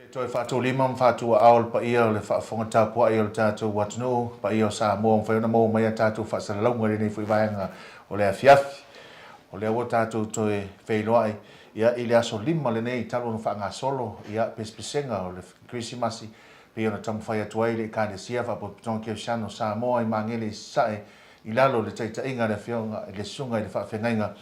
toi whātou lima whātua aol pa ia o le whaafonga tāpua ia o le tātou watunu, pa ia o Samoa, mwhaiona mō mai a tātou whaasaralaunga rinei fui vaenga o le afiafi. O le awa tātou toi whailoai, ia i le aso lima le nei talo na whaanga solo, ia pespesenga o le Krisimasi, pe ona tamu whai atuai le kāne sia, whapopitonga kia shano Samoa i mangele sae, i lalo le taita inga le whionga, le sunga i le whaafengainga,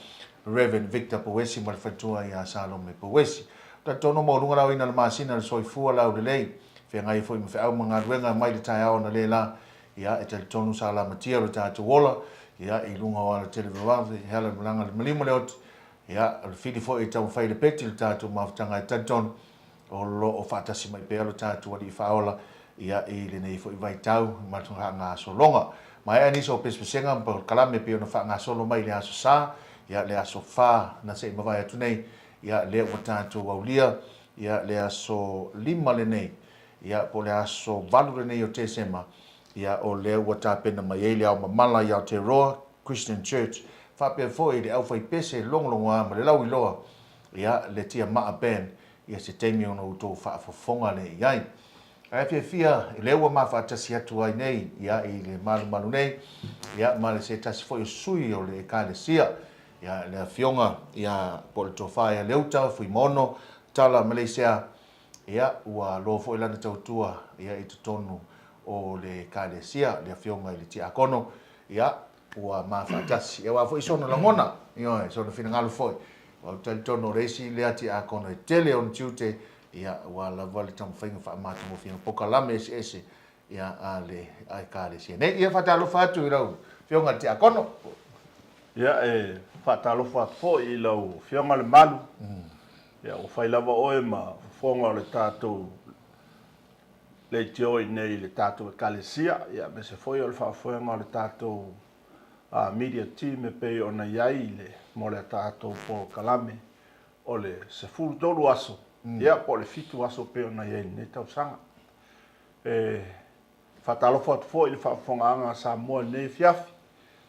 Reverend Victor Powesi mo le whaitua i a Salome Powesi. Ta tono mo runga rau ina le masina le soifua lau le lei, whea ngai fwoi ma whaau mga ruenga mai le tai ao na le la, ia e te tonu sa la matia le tātou wola, ia i lunga o le televiwawe, hela mulanga le malimo le oti, ia le whiri fwoi i tau whai le peti le tātou mawhtanga e tanton, o lo o whaatasi mai pēalo tātou wadi i whaola, ia i le nei fwoi vai tau, matunga ngā so longa. Mai aniso o pespesenga, pa kalame pe ona wha ngā solo mai le aso sa, ia le aso wha, na se mawai atu nei, ia le o tātou aulia, ia le aso lima le nei, ia po le aso valu le nei o te sema, ia o le o tāpena mai e le Aomamala i Aotearoa Christian Church, whapea foi le Aufaipese longolongo ama le lau iloa, ia le Tiama'a band, ia se teimi ona uto whaafofonga le iai. Ai fia i le ua mawhaatasi atu ai nei, ia i le malu nei, ia ma le se tasi foi o sui o le ekalesia, ia le fionga ia po le tofai a leuta fui mono tala Malaysia ia ua lo fo ilana tautua ia i tonu o le kalesia le fionga i le tia kono ia ua mafatasi ia wa fo isono la ngona ia so no fina ngalo foi o tal tono resi le tia kono e tele on tute ia ua la vale tam finga fa mata mo fina poka la mes ese ia ale ai kalesia ne ia fatalo fatu i lau fionga tia kono ia e whaatalo whaatfo i lau whionga le malu. Ia o whailawa oe ma whonga o le tātou le tio i nei le tātou e kalesia. Ia me se foi o le whaafwhenga o le tātou media team e pei o na iai le mo le tātou po kalame o le se furu tolu aso. Ia po le fitu aso pei o na iai ne tau sanga. Whaatalo whaatfo i le whaafwhenga anga Samoa nei fiafi.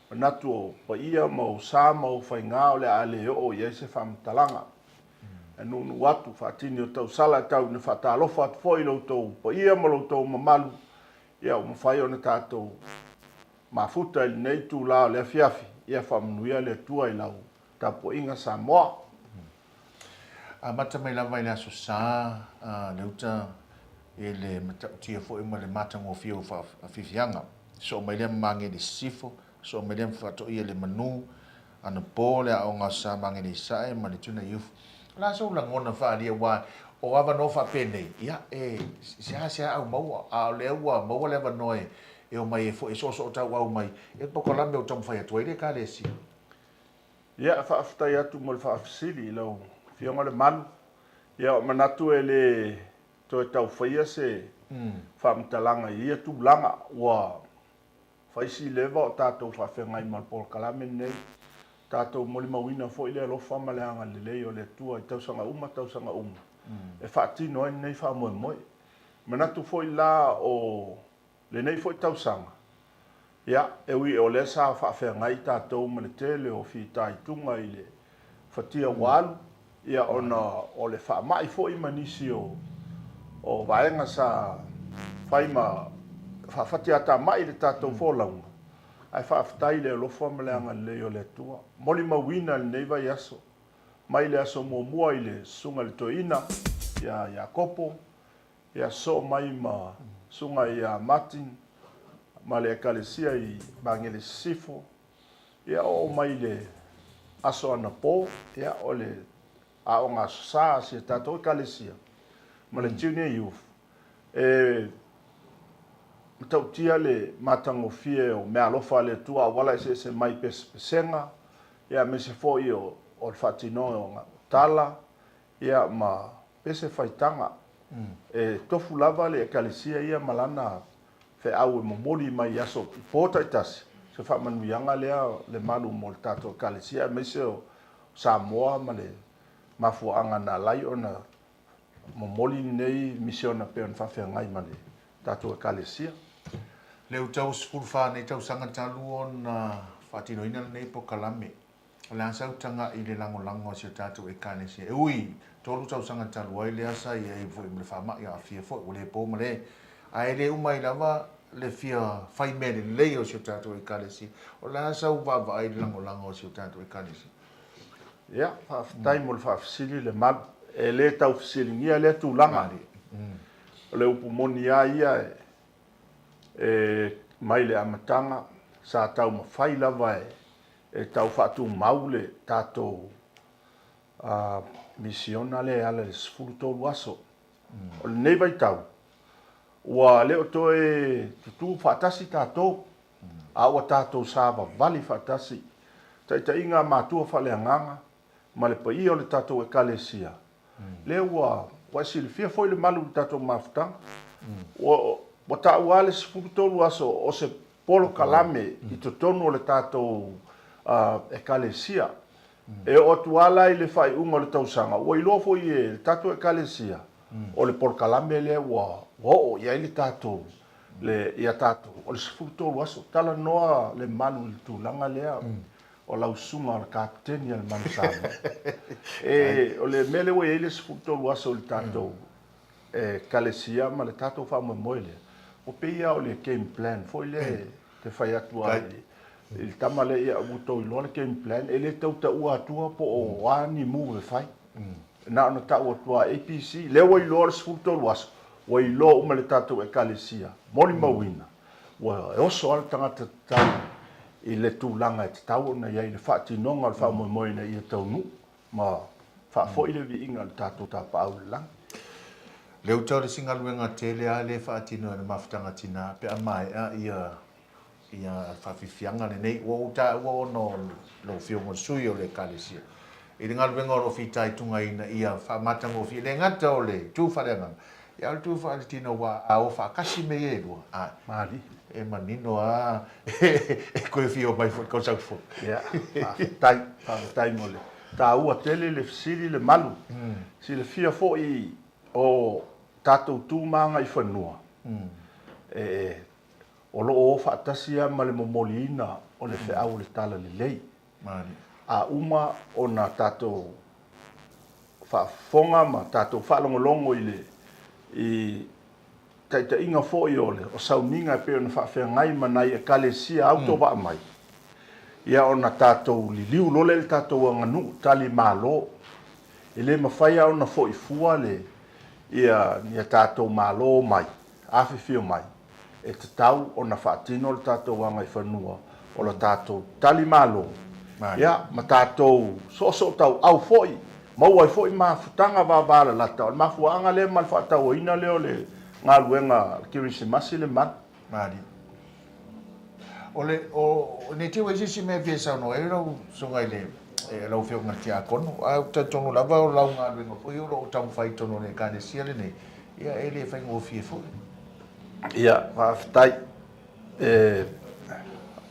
Natu o pa ia mau sa mau whainga o le ale o iei se whamtalanga. E nunu watu whaatini o tau sala tau ne whaatalofa atu fo i loutou pa ia ma loutou mamalu. Ia o mawhai o na tātou mafuta i nei tū lao le fiafi. Ia whamnuia le tua i lau tapo inga Samoa. Mata mai lava i le aso sa, leuta e le matautia fo ima le matango fio fifianga. So mai le mange di sifo. So me dem fato ia le manu ana pole a onga sa mangeni sai ma le tuna youth la so la ngona fa dia wa o ava no fa pene ia e se au mau a le wa mau le va noi e o mai fo e so ta wa mai e poko la me o tom fa ya toile ka le si ia fa afta ya tu mo fa afsili lo fionga le man ia manatu ele to tau fa ia se fa mtalanga ia tu langa wa faisi leva o tātou whawhengai malpol kalame nei. Tātou moli mawina fo ile alo whamaleanga le lei o le tua i tausanga uma. E whaatino ai nei whamoe moe. Manatu fo i la o le nei fo i tausanga. Ia, e ui o le sa whawhengai tātou ma le tele o fi taitunga i le whatia walu. Ia ona o le whamai fo i manisi o vaenga sa whaima whawhati ata mai le tātou wholaunga. Ai whawhatai le lofa maleanga le o le tua. Moli mawina le neiva i aso. Mai le aso mua i le sunga le toina. Ia kopo. Ia so mai ma sunga ia Martin. Ma le ekalesia i bangele sifo. Ia o mai le aso ana po. Ia o le aonga sa si tātou ekalesia. Ma le junior youth. Tau tia le matango fie o mea alofa le tua wala se mai pesenga. Ia me se fo i o le whatino o tala. Ia ma pese whaitanga. E tofu lava le ekalesia ia malana fe au e momoli mai aso i pōta i tasi. Se whamanuianga lea le malu mo le tato ekalesia. Me se o Samoa ma le mafuanga na lai o na momoli nei misiona pe on whawhengai ma le tato ekalesia. Leu tau skul fa nei tau sanga talu on whatino ina nei po kalame. O le asau tanga I le lango si o tātou e kānesi. E ui, tolu tau sanga talu ai le asa I e fo I le whama I a fia fo, o le pō ma le. A e le umai lava le fia whai mele le o si o tātou e kānesi. O le asau vava ai le lango si o tātou e kānesi. Ia, whaafitai mo le whaafisili le malu. E le tau fisili ngia le tūlanga. O le upu moni a ia e mai le amatanga sa tau mawhai lava e tau whaatu maule tātou misiona le ala le sifuru tolu aso. O le nei vai tau. Ua leo toe tutu whaatasi tātou. Awa tātou sāwa vali whaatasi. Taita inga mātua whale anganga. Ma le pai o le tātou e kalesia. Leo wa silifia foi le malu tātou mafutanga. Wa tāu ale sifuru tolu aso o se polo kalame I totonu o le tātou e kalesia. E o tuala I le whai unga o le tausanga. Ua I loa foi e le tātou e kalesia. O le polo kalame le o ia I le tātou. Le ia tātou. O le sifuru tolu aso. Tala noa le malu le tūlanga lea. O lau sunga o le kapiteni le mansama. O le mele ua I le sifuru tolu aso le tātou. E kalesia ma le tātou whamoe le. O peia o le game plan. Foi le te whai atua. Il tama le ia uto I loa le game plan. E le tau ta ua atua po o wani mu e whai. Na ona ta ua atua APC. Le ua I loa le sifuru tolu aso. Ua I loa uma le tātou e kalesia. Moni mawina. Ua e oso ala tangata tau. I le tūlanga e te tau na iai le whaatinonga le whaamoemoe na ia tau nu. Ma whaafoi le vi inga le tātou tā pāu le lang. Leo tau le singaluenga tele a le whaatino na mafutanga tina. Pe a mai a ia whawhiwhianga le nei. Ua uta ua ono lo whiongo sui o le kalesia. I le ngaluenga o whitai tunga ina ia whamatango whi. Le ngata o le tūwharenga. Ia le tūwharetino wa a o whakasi me e lua. Maari. E manino a e koe fio mai fo ko sau fo. Ia, whaafitai mo le. Tā ua tele le fisiri le malu. Si le fia fo I o tātou tūmanga I whanua. O lo o whaatasia ma le momoliina o le whiau le tala le lei. A uma o na tātou whaafonga ma tātou whaalongolongo I le I taita inga fo I ole, o sauninga e peo na whaafea ngai manai e kalesia auto wa mai. Ia o na tātou li liu lole le tātou anganu, tali malo. I le mawhaia o na fo I fua le, ia nia tātou malo mai, awhiwhio mai. E te tau o na whaatino le tātou anga I whanua, o la tātou tali malo. Ia, ma tātou so tau au foi, mau ai foi ma futanga wa wala lata, o ma fuanga le ma whaatau o ina leo le, ngā luenga kirisimasi le man. Mari. O ne te waisisi me fie sau no e rau songai le e lau whio ngati a kono. A ta tono lava o lau ngā luenga pui o tamu whai tono ne kāne sia le nei. Ia e le whai ngō fie fui. Ia, whaafitai.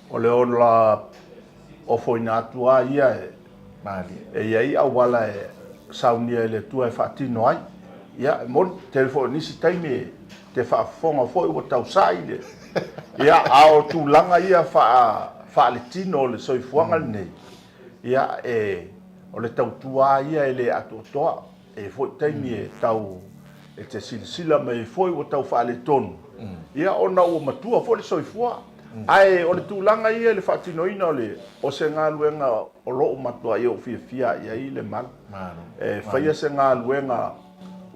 O le ola o foina atua ia e. Mari. E iai au wala e saunia e le tua e whaatino ai. Ia, mon telefone nisi taime te whaafonga foi o tau sai le. Ia, ao tūlanga ia whaaletino o le soifuanga nei. Ia, o le tau tua ia e le atotoa. E foi taime e tau, e te silasila me foi o tau whaaletonu. Ia, ona o matua foi le soifua. Ai, o le tūlanga ia le whaatinoina o le, o se ngā luenga o loo matua ia o fia ia I le man. Whaia se ngā luenga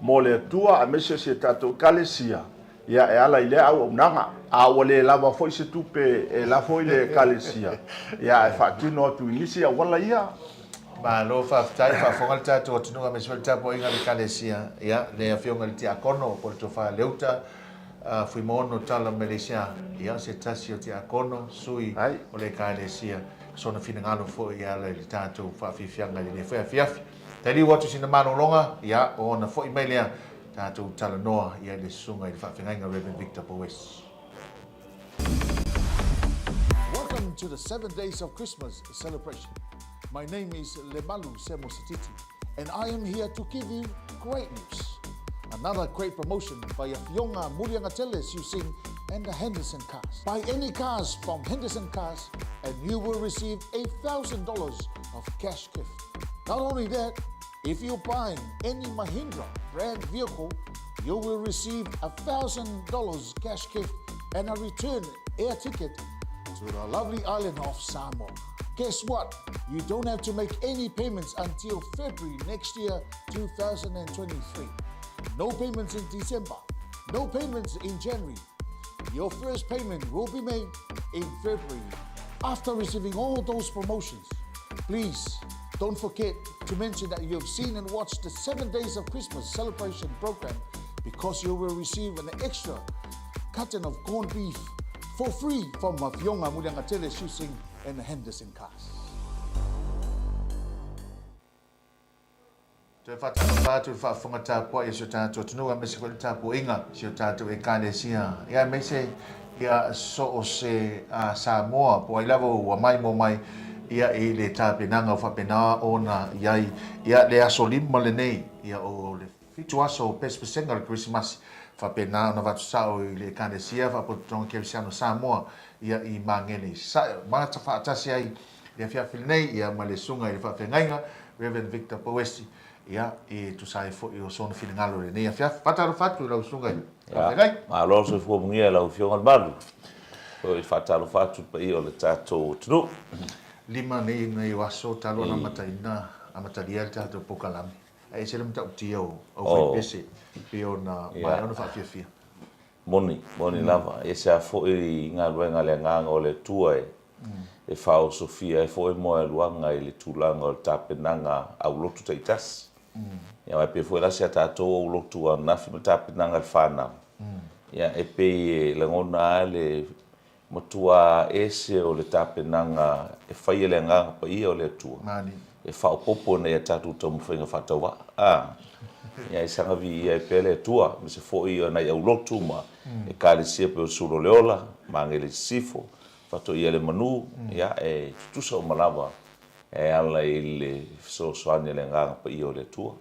mo le tua a mese se tātou kalesia. Ia e ala I le au nanga. A o le lava foi se tupe e la foi le kalesia. Ia e whaatino atu inisi a wala ia. Ma lo whaafitai whaafonga le tātou atununga me siwale tāpo inga le kalesia. Ia, le a whionga le te akono o le to wha leuta. Fui mono tala Malaysia. Ia se tasi o te akono sui o le kalesia. Sona fina ngalo fo ia le tātou whaafifianga le whaafiafi. Tari watu sina mano longa, ia o na fo email ia tātou tala noa ia le sunga I le whawhengainga Reverend Victor Powes. Welcome to the 7 days of Christmas celebration. My name is Lemalu Semo Satiti, and I am here to give you great news. Another great promotion by Yonga Murianga Teles using and the Henderson Cars. Buy any cars from Henderson Cars and you will receive $1,000 of cash gift. Not only that, if you buy any Mahindra brand vehicle, you will receive $1,000 cash gift and a return air ticket to the lovely island of Samoa. Guess what? You don't have to make any payments until February next year, 2023. No payments in December. No payments in January. Your first payment will be made in February. After receiving all those promotions, please don't forget to mention that you have seen and watched the 7 Days of Christmas celebration program, because you will receive an extra carton of corned beef for free from Mafionga Mulangatele Shusing and the Henderson cast. Te whātu whaafunga tāpua i sio tātou tunua me se whai tāpua inga sio tātou e kānesia. Ia me se ia so o se Samoa po ai lavo wa mai mo mai ia i le tāpenanga o whapena ona iai ia le aso lima le nei ia o le fitu aso o pespesenga le Christmas whapena ona watu sao i le kānesia whapotonga Kerisiano Samoa ia i mangene. Mana ta whaatasi ai le whiawhili nei ia ma le sunga i le whawhengainga Reverend Victor Powesi. Ia e tu sai fo io sono finangalo le nei fatalo fatto la usunga ma lo so fu mungia la ufio al balu poi fatalo fatto per io le tato tru lima nei waso talo na mataina amatalia tato pokalami ai se lemta utio Aufaipese pio na mai ona fa fia moni lava e se fo i nga luenga le nga le tua e fao Sofia e fo e mo e luanga i le tulanga o tapenanga au lotu taitas. Ia mai pe foi la se tātou o lotu a nafi mata pinanga whana. Ia e pe le ngona le matua ese o le tāpenanga e whai le nganga pa ia o le tua. Mani. E whao popo nei a tātou tamu whainga whatawa. Ia e sanga vi ia e pe le tua, me se foi o nei au lotu ma e kāre sia pe o suro leola, ma ngele sifo, whato ia le manu, ia e tusa o malawa. E ala i le soasoani le nganga pa i o le tua.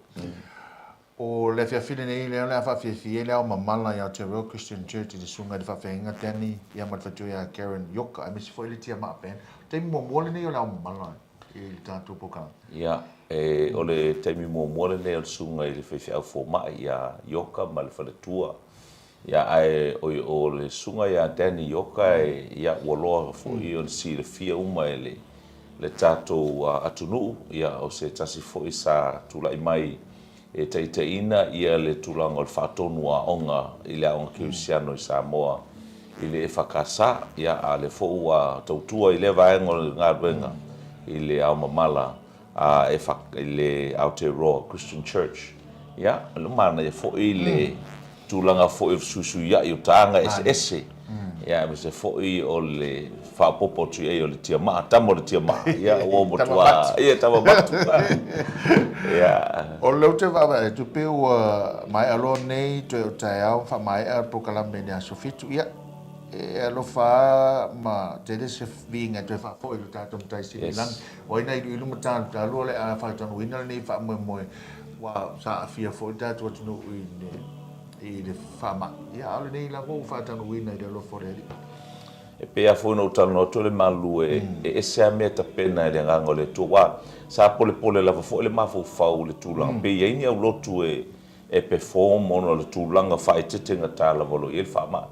O le whiawhili nei leo le whawhiawhi le Aomamala i Aotearoa Christian Church i le sunga i le whawhenga tēni i amatwhatu ia Karen Yoka a misi fo i le Tiama'a pen. Teimi mōmole nei o le Aomamala i le tātou pokana. Ia, o le teimi mōmole nei o le sunga i le whiawhi au fōmai ia Yoka ma le whaletua. Ia ai o le sunga ia tēni Yoka ia ualoa fo i o le si le fia uma le tātou atunu ia o se tasi fo i sa tula i mai e teiteina ia le tulanga o le whatonu a onga i le aonga Kerisiano i Samoa i le e whakasa ia a le fo ua tautua i le vaenga o le ngā ruenga i le Aomamala i le Aotearoa Christian Church ia le mana e fo i le tulanga fo i susu ia i o taanga ese ia me se fo i o le whapopo tu e o le Tiama'a, tamo le Tiama'a, ia o motua, ia tamo batu. O leu te wawa e tu peo mai alo nei tu e o tae au wha mai a pokalame ni a sofitu ia e alo wha ma te rese vinga tu e wha po i lo tātou mtai sini lang o ina ilu matānu ta lua le a whaitonu ina nei wha moe moe wa sa a fia fo i tātou atunu i le wha ma ia alo nei la ngou whaitonu ina i le alo foreri. E pea foi no talo to le malu e se a meta pena le nganga le tua sa pole la fo le mafu fau le tula pe ye ni au lotu e perform ono le tulanga fai tetenga tala volo il fama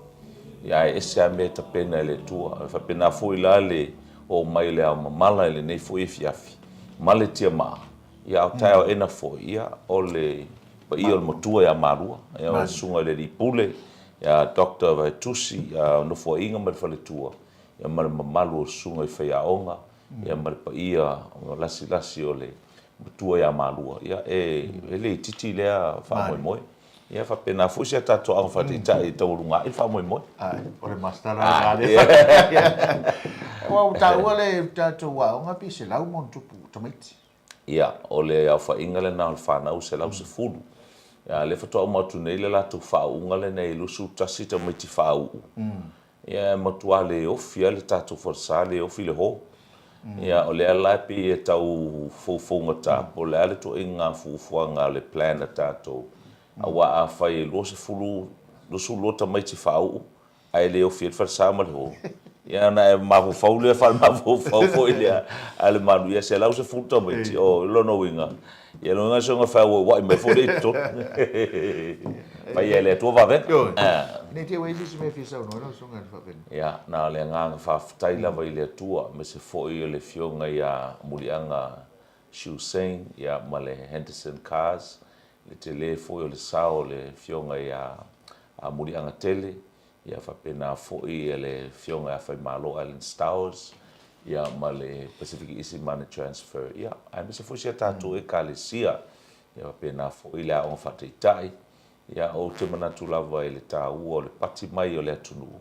ya e se a meta pena le tua fa pena foi la le o mai le Aomamala le nei foi fiafi male Tiama'a ya o tae ena foi ya o le pa i o motua ya marua ya o sunga le ripule ya Dr. Vaitusi ya no fo inga ma le tua ya ma malu sunga i fai aonga ya ma pa ia lasi o le tua ya malua ya le titi le fa moi ya fa pena fu se tato au fa tita i taurunga i fa moi o le mastara ngale wa ta wale tato wa nga pi se lau mon tupu tomaiti ya o le au fa inga le na fa na u se lau se fulu ya le fato mo tu nei le la tu fa unga le nei lu su tasita mo ti fa u ya mo tu ale o fia le tatu forsale o file ho ya o le ala pi e tau fo ngata o le ale to inga fu nga le plan tatu awa a fa e lo se fulu lo su lota mai ti fa u ai le o fia forsama le ho ia na mafufau le fa mafufau fo ile ale manu ia se lau se futa mai o lo no winga ia no nga songa fa wa me fo de to pai ele to va ve Nei te wei si me fisa no songa fa ven. ia na le nga fa tai la vai le tua me se fo i le fionga ia mulianga Shuseng ia male Henderson Cars le tele fo le sao le fionga ia a mulianga tele ia fa pena fo i le fionga Aufaimalo Island Stars ia male Pacific Easy Money Transfer ia ai me se fo sia tatu e kalesia ia pena fo i la on fa tai ia o te manatu lava i le tāua o le pati mai o le atunu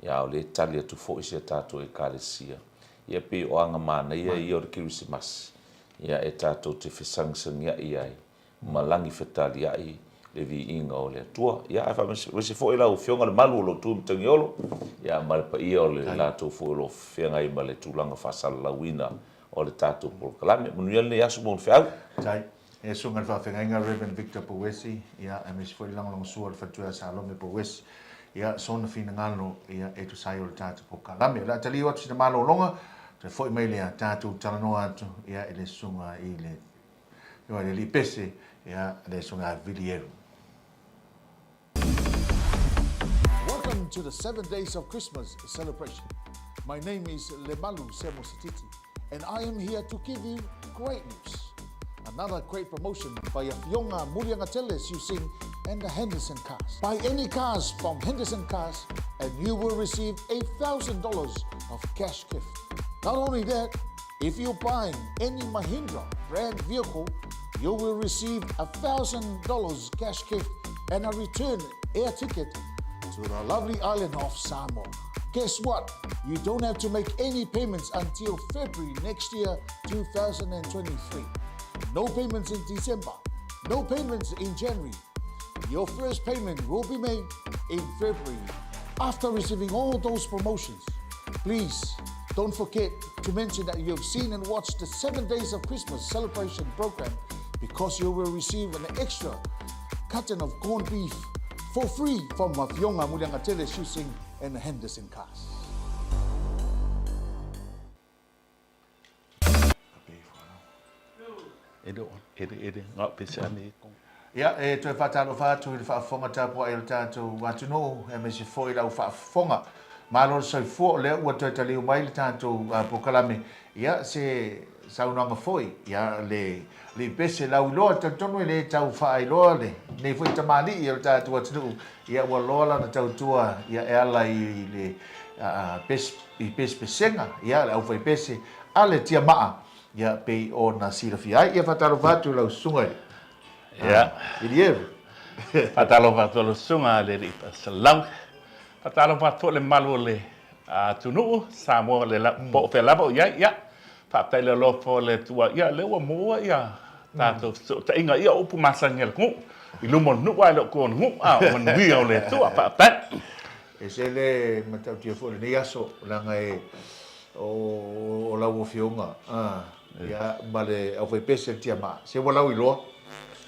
ia o le tali atu fo i sia tatu e kalesia ia pe o anga mana ia i o le Kirisimas ia e tatu te whesangsangia i ai malangi whetali ai le vi inga o le atua ia e whame fo i lau fionga le malu o lo tu mtangi olo ia malpa ia o le lato fo i lo whianga i ma le tūlanga whasala lawina o le tatu polokalame manuia le asu mon whiau Tai e sunga fa fenga Reverend Victor Powesi ia e mis foi lang sua fa tu sa lo me Powesi ia son fina ngalo ia e tu sai o tatu polokalame la tali o tsina malo longa te foi mai le tatu talanoa atu ia e le sunga i le ia le lipese ia le sunga vilieru. Welcome to the 7 days of Christmas celebration. My name is Lemalu Semosititi, and I am here to give you great news. Another great promotion by Yonga Muliangatele Susing and the Henderson Cars. Buy any cars from Henderson Cars and you will receive $1,000 of cash gift. Not only that, if you buy any Mahindra brand vehicle, you will receive $1,000 cash gift and a return air ticket to the lovely island of Samoa. Guess what? You don't have to make any payments until February next year, 2023. No payments in December, no payments in January. Your first payment will be made in February. After receiving all those promotions, please don't forget to mention that you have seen and watched the 7 days of Christmas celebration program because you will receive an extra carton of corned beef for free from Mafionga Muliangatele Shusing and the Henderson Cars. Ngā pese ane Ia e toi whatalo whātu i le whaafonga tāpua i le tātou watuno e me se fo i lau whaafonga māloro sau fo le ua toi taliu mai le tātou pokalame ia se saunanga foi ia le pese lau loa tautonu i le tau wha loa le nei foi tamali i le tātou watuno ia ua loa la na tautua ia e ala i le pes pesenga ia le Aufaipese a le Tiama'a ia pei o na silafi ai ia whatalo whātu lau sunga ia Ilieru. patalo patolo sunga le ripa salau patalo patolo le malu le tunu Samoa le po pe labo ia pa pe le lo po le tua ia le wa mo ia tato ta inga ia upu masangel ku ilumo nu wa lo ko nu on wi o le tua pa pa E se le matau tia fo le ni aso langa e o la wo fionga ia male Aufaipese Tiama'a se wo lau i loa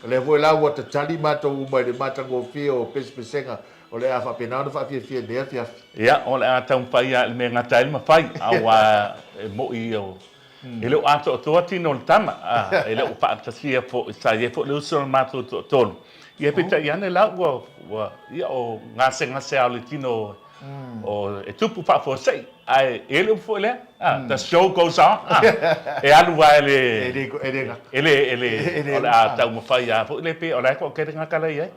le voi la wa tali mato mai le matango fio pesenga o le afa penado fa fia ne fia ia o le ata pa ia me ngata il mafai awa mo i o ele o ato to tino tama ele o pa tasia fo sa ye fo le so mato ton ia peta ia ne la wa ia o ngase ale tino o e tupu pa fo sei ai ele fo le the show goes on e alu wa ele o ata mo fa ia fo le pe o la ko ke nga kala ia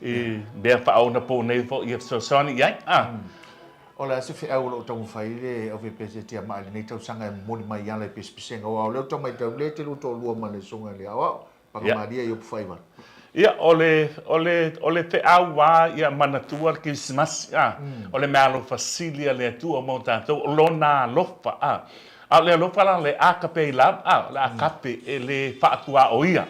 e be fa ona po nei fo ia so soni ia o la se fe au lo tau fai le Aufaipese Tiama'a le nei tau sanga mo mai ia le pesenga o le tau mai tau le te lu to lu ma le songa le awa pa maria yo fai va ia ole te awa ia manatua ki Christmas ole malo fasilia le tu mo tanto lona lofa a le lofa la le akape la la akape ele fatua o ia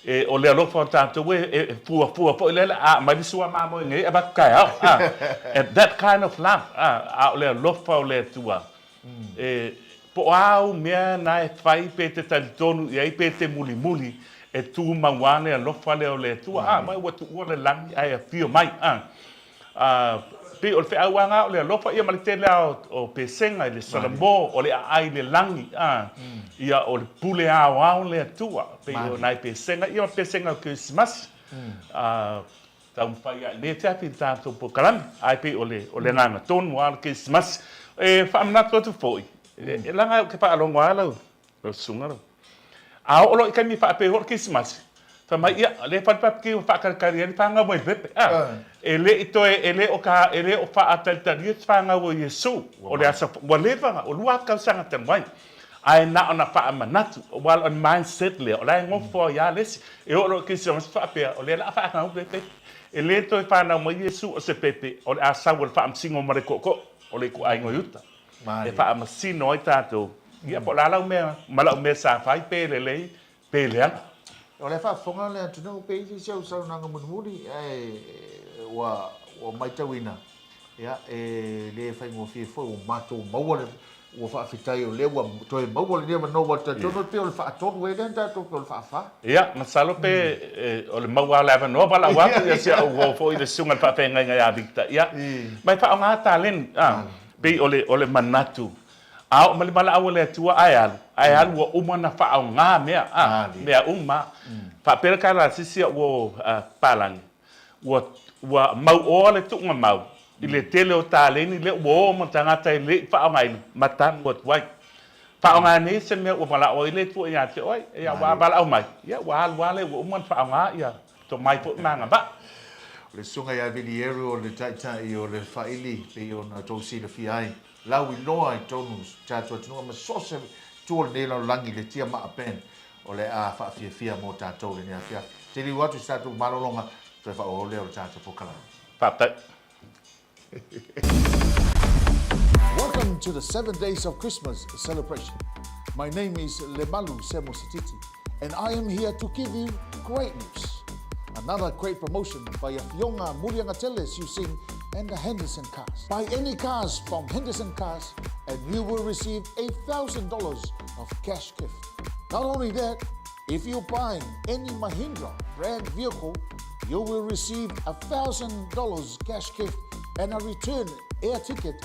e ole lofa tanto we pu po le ma disua ma mo ngai aba kai and that kind of love ole lofa ole tua e po au me na fai pe te tonu ia pe te muli e tu mangwane a lofa le o le tua mai watu o le langi ai a fio mai pe o fe awanga o le lofa ia malitele o pesenga le salambo o le ai le langi ia o le pule a le atua pe o nai pesenga ia pesenga o Christmas tau fai le tafi tanto po kalam ai pe o le nganga ton wa Christmas e fa amna to foi e langa ke pa alongo ala o sunga a o lo ikami fa pe o Christmas fa mai ia le fa ki fa kari fa nga mo pepe ele o fa ataltari fa nga o Yesu o le asa o le fa o lua ka sanga tamai ai na ona fa manatu wal on mindset le o la ngo fo ya les e o lo Christmas fa pe o le la fa nga o pepe ele to fa na mo Yesu o se pepe o le asa o fa am singo mare ko o le ko ai ngo yuta e fa am sino i tato ia po la me sa fai pe le o le fa fonga le tunu pe i se usa na ngamuni wa mai tawina ia le fa ngo fi fo o mato mo o fa fitai o le wa to e mo le no wa to pe o fa to we den ta to o fa ia ma salo pe o le mo wa la no bala wa ia se o fo i le sunga fa pe ngai ya dikta ia mai fa nga talen pe o le manatu a o mala au le tua ai alu o umana fa au nga mea uma fa per kala sisi o palang wa mau o le tu mau i le tele o taleni le o mo tanga tai le fa ngai matan bot wai fa nga ni se me o mala o le tu ya te oi ya wa bala au mai ya wa le o umana fa nga ya to mai po manga ba le sunga ya viliero o le tai o le faili pe o na to si le fiai lau i loa i tonus tātua tunua ma sose tuol nei lau langi le Tiama'a pen o le a whaafia mo tātou le nea fia. Te riu atu si tātou malolonga tu e whaoho leo tātou pokala. Whaatai. Welcome to the 7 days of Christmas celebration. My name is Lemalu Semo Sititi, and I am here to give you great news. Another great promotion by Yafionga Muriangateles using and the Henderson Cars. Buy any cars from Henderson Cars and you will receive $1,000 of cash gift. Not only that, if you buy any Mahindra brand vehicle, you will receive $1,000 cash gift and a return air ticket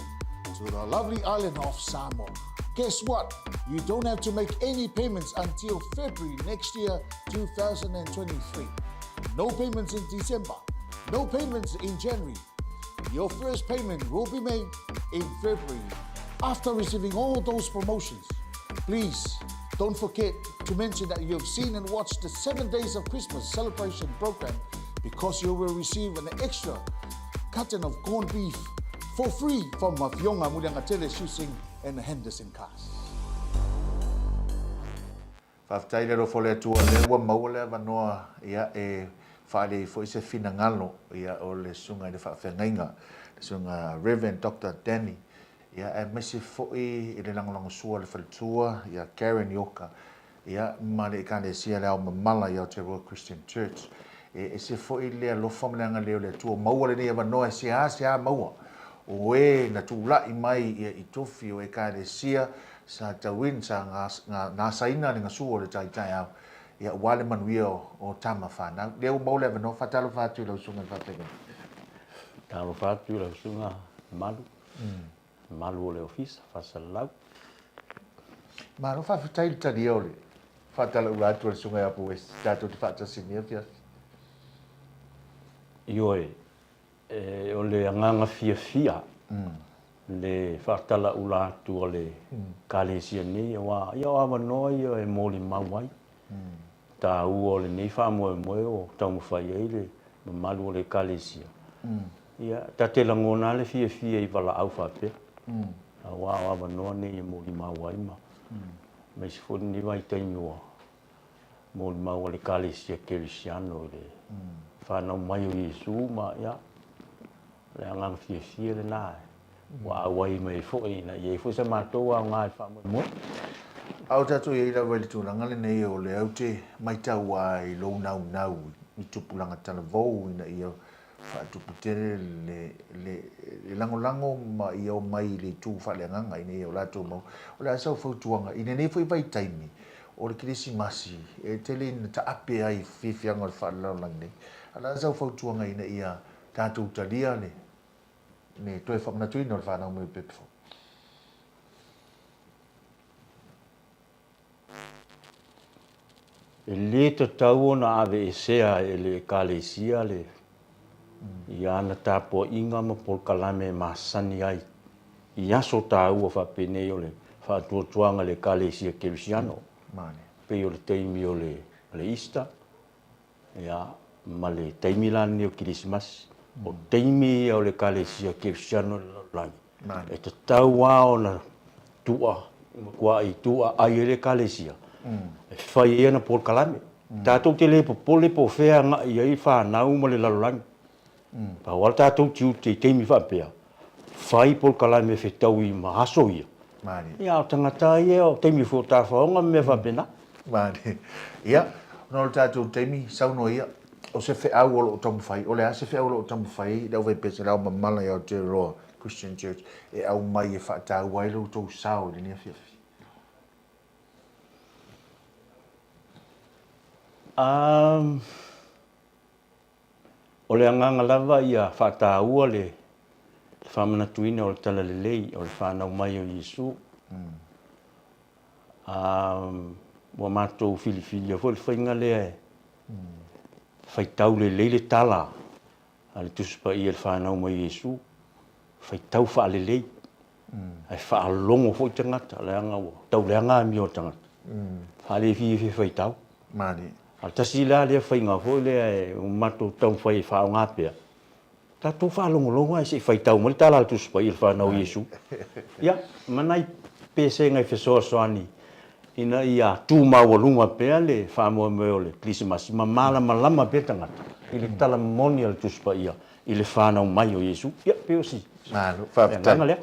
to the lovely island of Samoa. Guess what? You don't have to make any payments until February next year, 2023. No payments in December, no payments in January. Your first payment will be made in February. After receiving all those promotions, please don't forget to mention that you have seen and watched the 7 days of Christmas celebration program, because you will receive an extra carton of corned beef for free from Mafionga Muliangatele Shusing and Henderson Cars. Whaftai lero fole atua lewa maua vanoa ia e whaale fo se fina ngalo ia o le sunga i le whaafengainga, le sunga Reverend Dr. Danny, ia e mesi fo i le langolango sua le whalitua, ia Karen Yoka, ia male i kane sia le Aomamala i Aotearoa Christian Church, e se fo i le alofa mleanga leo le tua maua le nia vanoa e se a maua, o e na tūla i mai ia i tofi o e kane sia, sa tawin sa nga saina ni nga suo le tai au ia wale manuia o tama whana. Leo maule vano whatalo whatu lau sunga whapega. Talo whatu lau sunga malu. Malu o le ofisa, whasalau. Maro whawhitai tari au le. Whatalo whatu le sunga apu west. Tato te whata sinia fia. Ioe, o le anganga fia. Le whaatala ula atu o le kalesia nei, ia o awa noa ia e mōli mawai. Tā ua o le nei whamoe moe o taumawhai ei le mamalu o le kalesia. Ia, ta te langona le fia i wala Aufaipese. A wā o awa noa nei e mōli mawai ma. Mai se fōni ni wai taimi o mōli mawa le kalesia kerisiano le whanau mai o Yesu ma ia. Le angang fia le nāe. Wa wai mai fo ina ye fo sa mato wa ngai fa mo au tatu ye ila wele tu ngale nei o le aute mai tau ai lo nau i tupulanga tana vo ina ia fa tuputele le lango ma ia o mai le tu fa le nganga ina o la tu mo o la sa fo tuanga ina nei foi vai taimi o le Krismasi e tele ta ape ai fifianga fa la langne ala sa fo tuanga ina ia tatu talia le ne toe whamanatuina o le whanau mai pepefo. E le te tau ona ave e sea e le kalesia le i ana tāpua inga ma polkalame masani ai. I aso tāua whapene o le whatuatuanga le kalesia kerisiano. Mane. Pei o le teimi o le Easter. Ia, ma le teimi lani o Kirismas. O teimi o le kalesia kerisiano langi. Mane. E te tau ao na tua, kua i tua ai e le kalesia. E whai e na polkalame. Tātou te le popole po whea nga i ai whanau ma le lalolangi. Pa wala tātou tiu te teimi whapea. Whai polkalame whetau i mahaso ia. Mane. Ia o tangata ia o teimi fo tā whaonga me whapena. Mane. Ia, no le tātou teimi sauno ia. O se wheau o lo tamu whai. O le a se wheau o lo tamu whai. Dau Aufaipese le Aomamala i Aotearoa Christian Church. E au mai e whaatau wailo tau sao le nia whiawhi. O le anganga lava ia whātāua le whamanatuina o le tala lelei o le whanau mai o Iesu. Wa mātou whiliwhili a fo le whainga lea e whaitau lelei le tala a le tuspa i le whanau mai o Iesu. Whaitau wha lelei. Ai whaalongo fo i tangata le anga o tau le anga mi o tangata. Hale fi whaitau. Mane. Al tasi la le whainga fo le e matou tau whai whao ngāpea. Tātou whaalongolongo ai se whaitau mo le tala le tuspa i le whanau Iesu. Ia, manai pese ngai whesoa soani. Ina ia tūmawalunga pea le whamoa meo le Christmas. Ma mala malama pea tangata. I le tala moni al tuspa ia. I le whanau mai o Iesu. Ia, peo si. Manu, whaapitai. Nganga lea.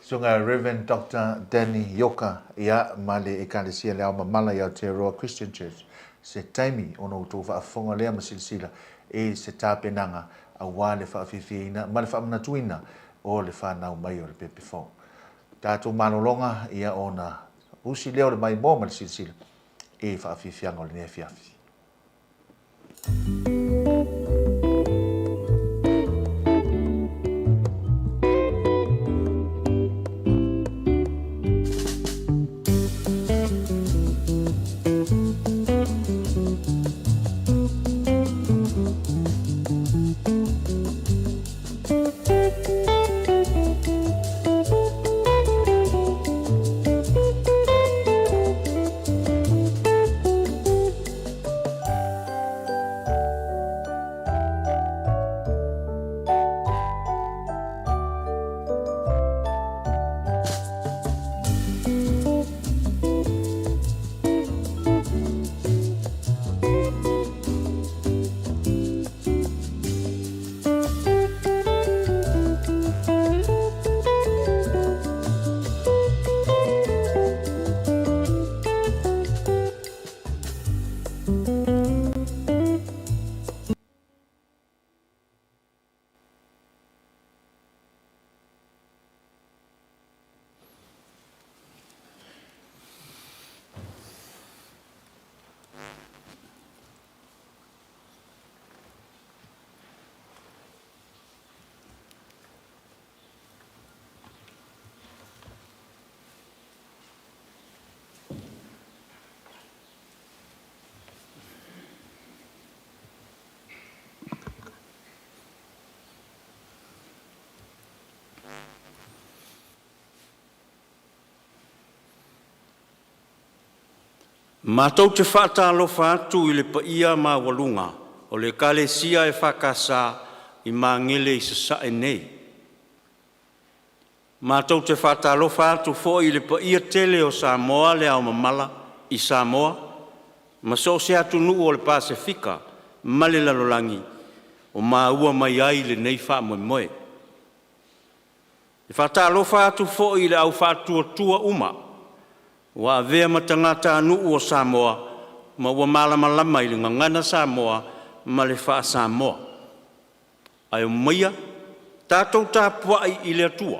Sunga Reverend Dr. Danny Yoka ia ma le ekalesia le Aomamala i Aotearoa Christian Church. Se taimi ono utou whaafonga lea masilisila e se tāpenanga a wā le whaawhiwhiina ma le whaamanatuina o le whanau mai o le pepefo. Tātou manolonga ia ona usi leo le mai mō ma le silisila e whaawhiwhianga o le nea whiawhi. Mātou te whaatalofa atu i le paia mā walunga, o le kalesia e whakasa i mā ngele i sa e nei. Mātou te whaatalofa atu fo i le paia tele o Samoa le Aomamala i Samoa, ma so se atu nuu o le Pasifika, ma le lalolangi, o mā ua mai ai le nei wha moe moe. E whaatalofa atu fo i le au whaatua uma, wa vea matangata anu o Samoa, ma ua malama i le ngangana Samoa, ma le wha Samoa. Ai o maia, tātou tāpua i le atua.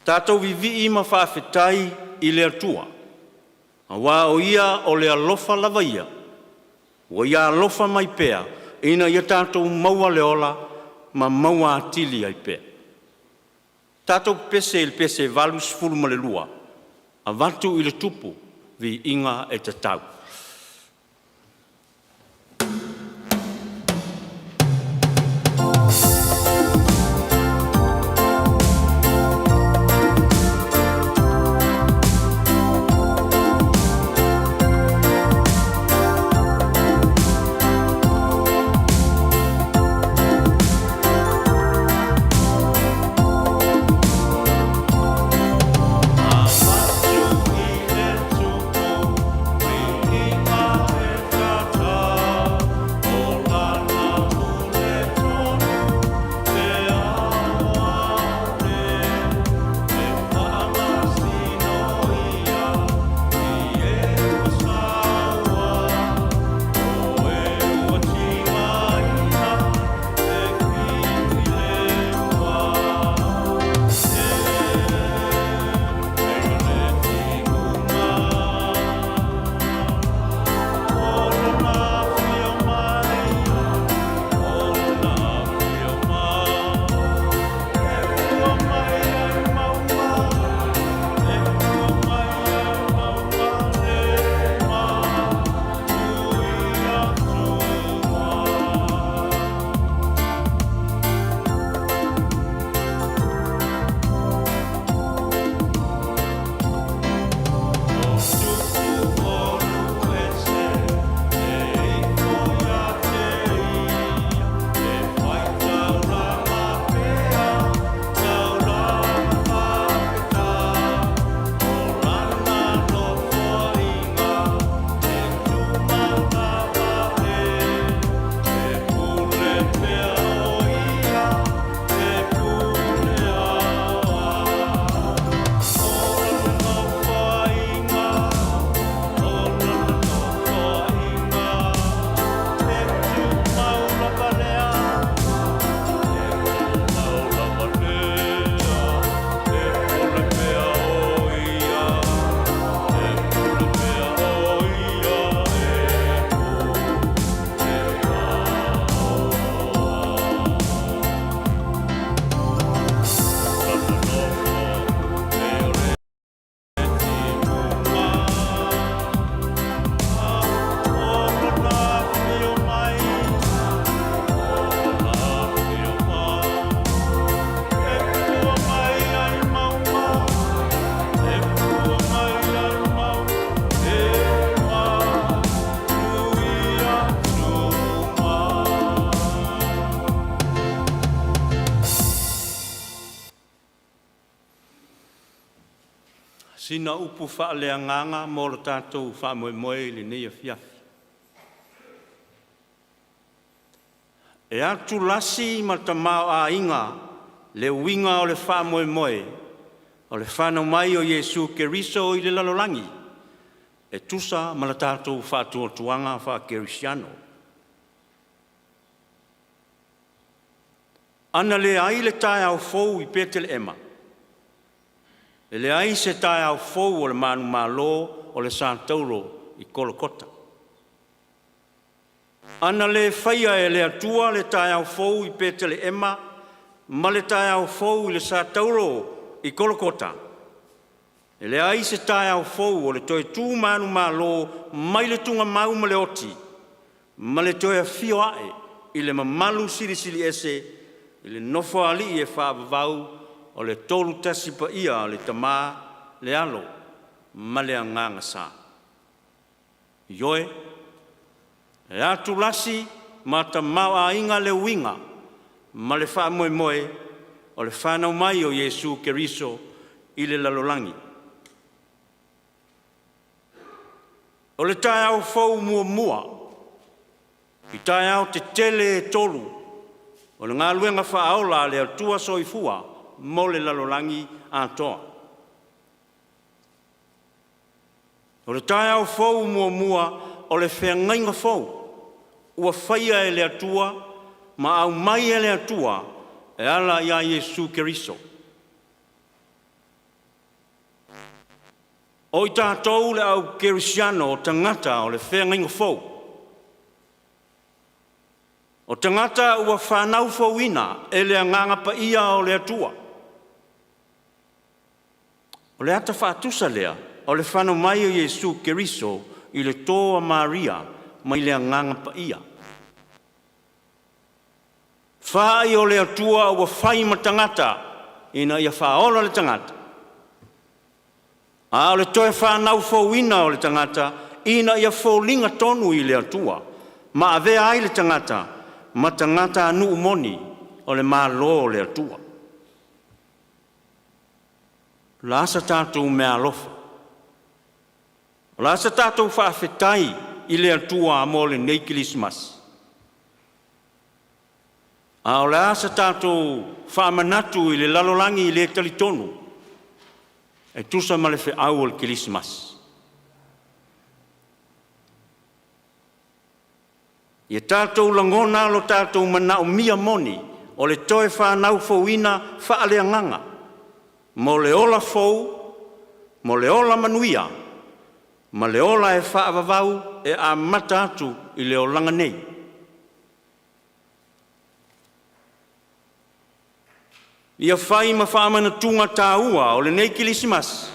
Tātou vivi i ma whaafetai i le atua. A wā o ia o le alofa lava ia. Wa ia alofa mai pea, ina ia tātou maua le ola, ma maua atili ai pea. Tātou pese il pese valus fulma le lua. A vatu i le tupu vi inga e te tau. Sina upu whaaleanganga mō lo tātou whamoemoe le nei a fiafi. E atu lasi ma tamau a inga le winga o le whamoemoe o le whanau mai o Yesu Keriso i le lalolangi. E tusa ma le tātou whatuatuanga whakerisiano. Ana le ai le tae au fou I Petele Ema. E le ai se tae au fou o le manu malo o le Santauro I Kolokota. Ana le whaia e le atua le tae au fou I Petele Ema, ma le tae au fou I le Santauro I Kolokota. E le ai se tae au fou o le toe tū manu malo mai le tunga mau ma le oti, ma le toe a fio ae I le mamalu siri ese I le nofo ali e whaavavau o le tolu tasi pa ia le tamā le alo ma le anganga sa. Ioe, e atu lasi ma tamau a inga le winga ma le wha moe moe o le whanau mai o Yesu Keriso I le lalolangi. O le tae au fau mua mua, I tae au te tele e tolu, o le ngā luenga wha aola le atua soifua mo le lalolangi atoa. O le tae au fau mua mua o le whengainga fau, ua whaia e le atua, ma au mai e le atua, e ala ia Yesu Keriso. O I tātou le au kerisiano o tangata o le whengainga fau. O tangata ua whanau fauina e le anganga pa ia o le atua. O le ata whaatusa lea, o le whanau mai o Iesu Keriso i le toa Maria ma i le anganga pa ia. Whai o le atua ua whai ma tangata ina ia whaola le tangata. A o le toe whanau fauina o le tangata ina ia faulinga tonu i le atua. Ma avea ai le tangata, ma tangata anu umoni o le malo o le atua. La asa tātou mea alofa. La asa tātou whaafetai i le atua mo le nei Kirismas. A o le asa tātou whaamanatu i le lalolangi i le talitonu. E tusa ma le au o le Kirismas. Ia tātou langona lo tātou manao mia moni o le toe whanau fauina whaaleanganga. Mo le ola fau, mo le ola manuia, ma le ola e whaavavau e a mata atu i le olanga nei. Ia whai ma whaamana tunga tāua o le nei Kirismas.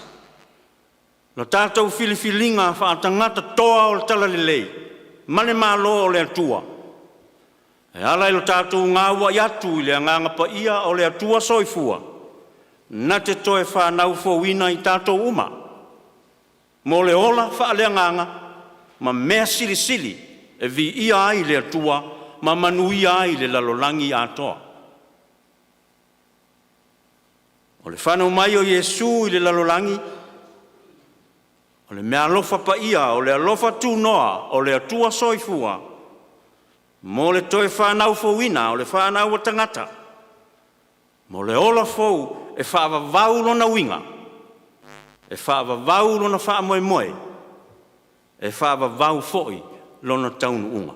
Lo tātou filifilinga whaatangata toa o le tala lelei, ma le malo o le atua. E ala i lo tātou ngāua i atu i le anganga pa ia o le atua soifua. Na te toe whanau fauina i tātou uma. Mo le ola whaaleanganga, ma mea sili sili e vi ia ai le atua, ma manuia ai le lalolangi atoa. O le whanau mai o Iesu i le lalolangi, o le mea alofa pa ia, o le alofa tū noa, o le atua soifua, mo le toe whanau fauina, o le whanau o tangata, mo le ola fau, e whaavavau lona winga, e whaavavau lona whaamoe moe, e whaavavau foi lona taunu unga.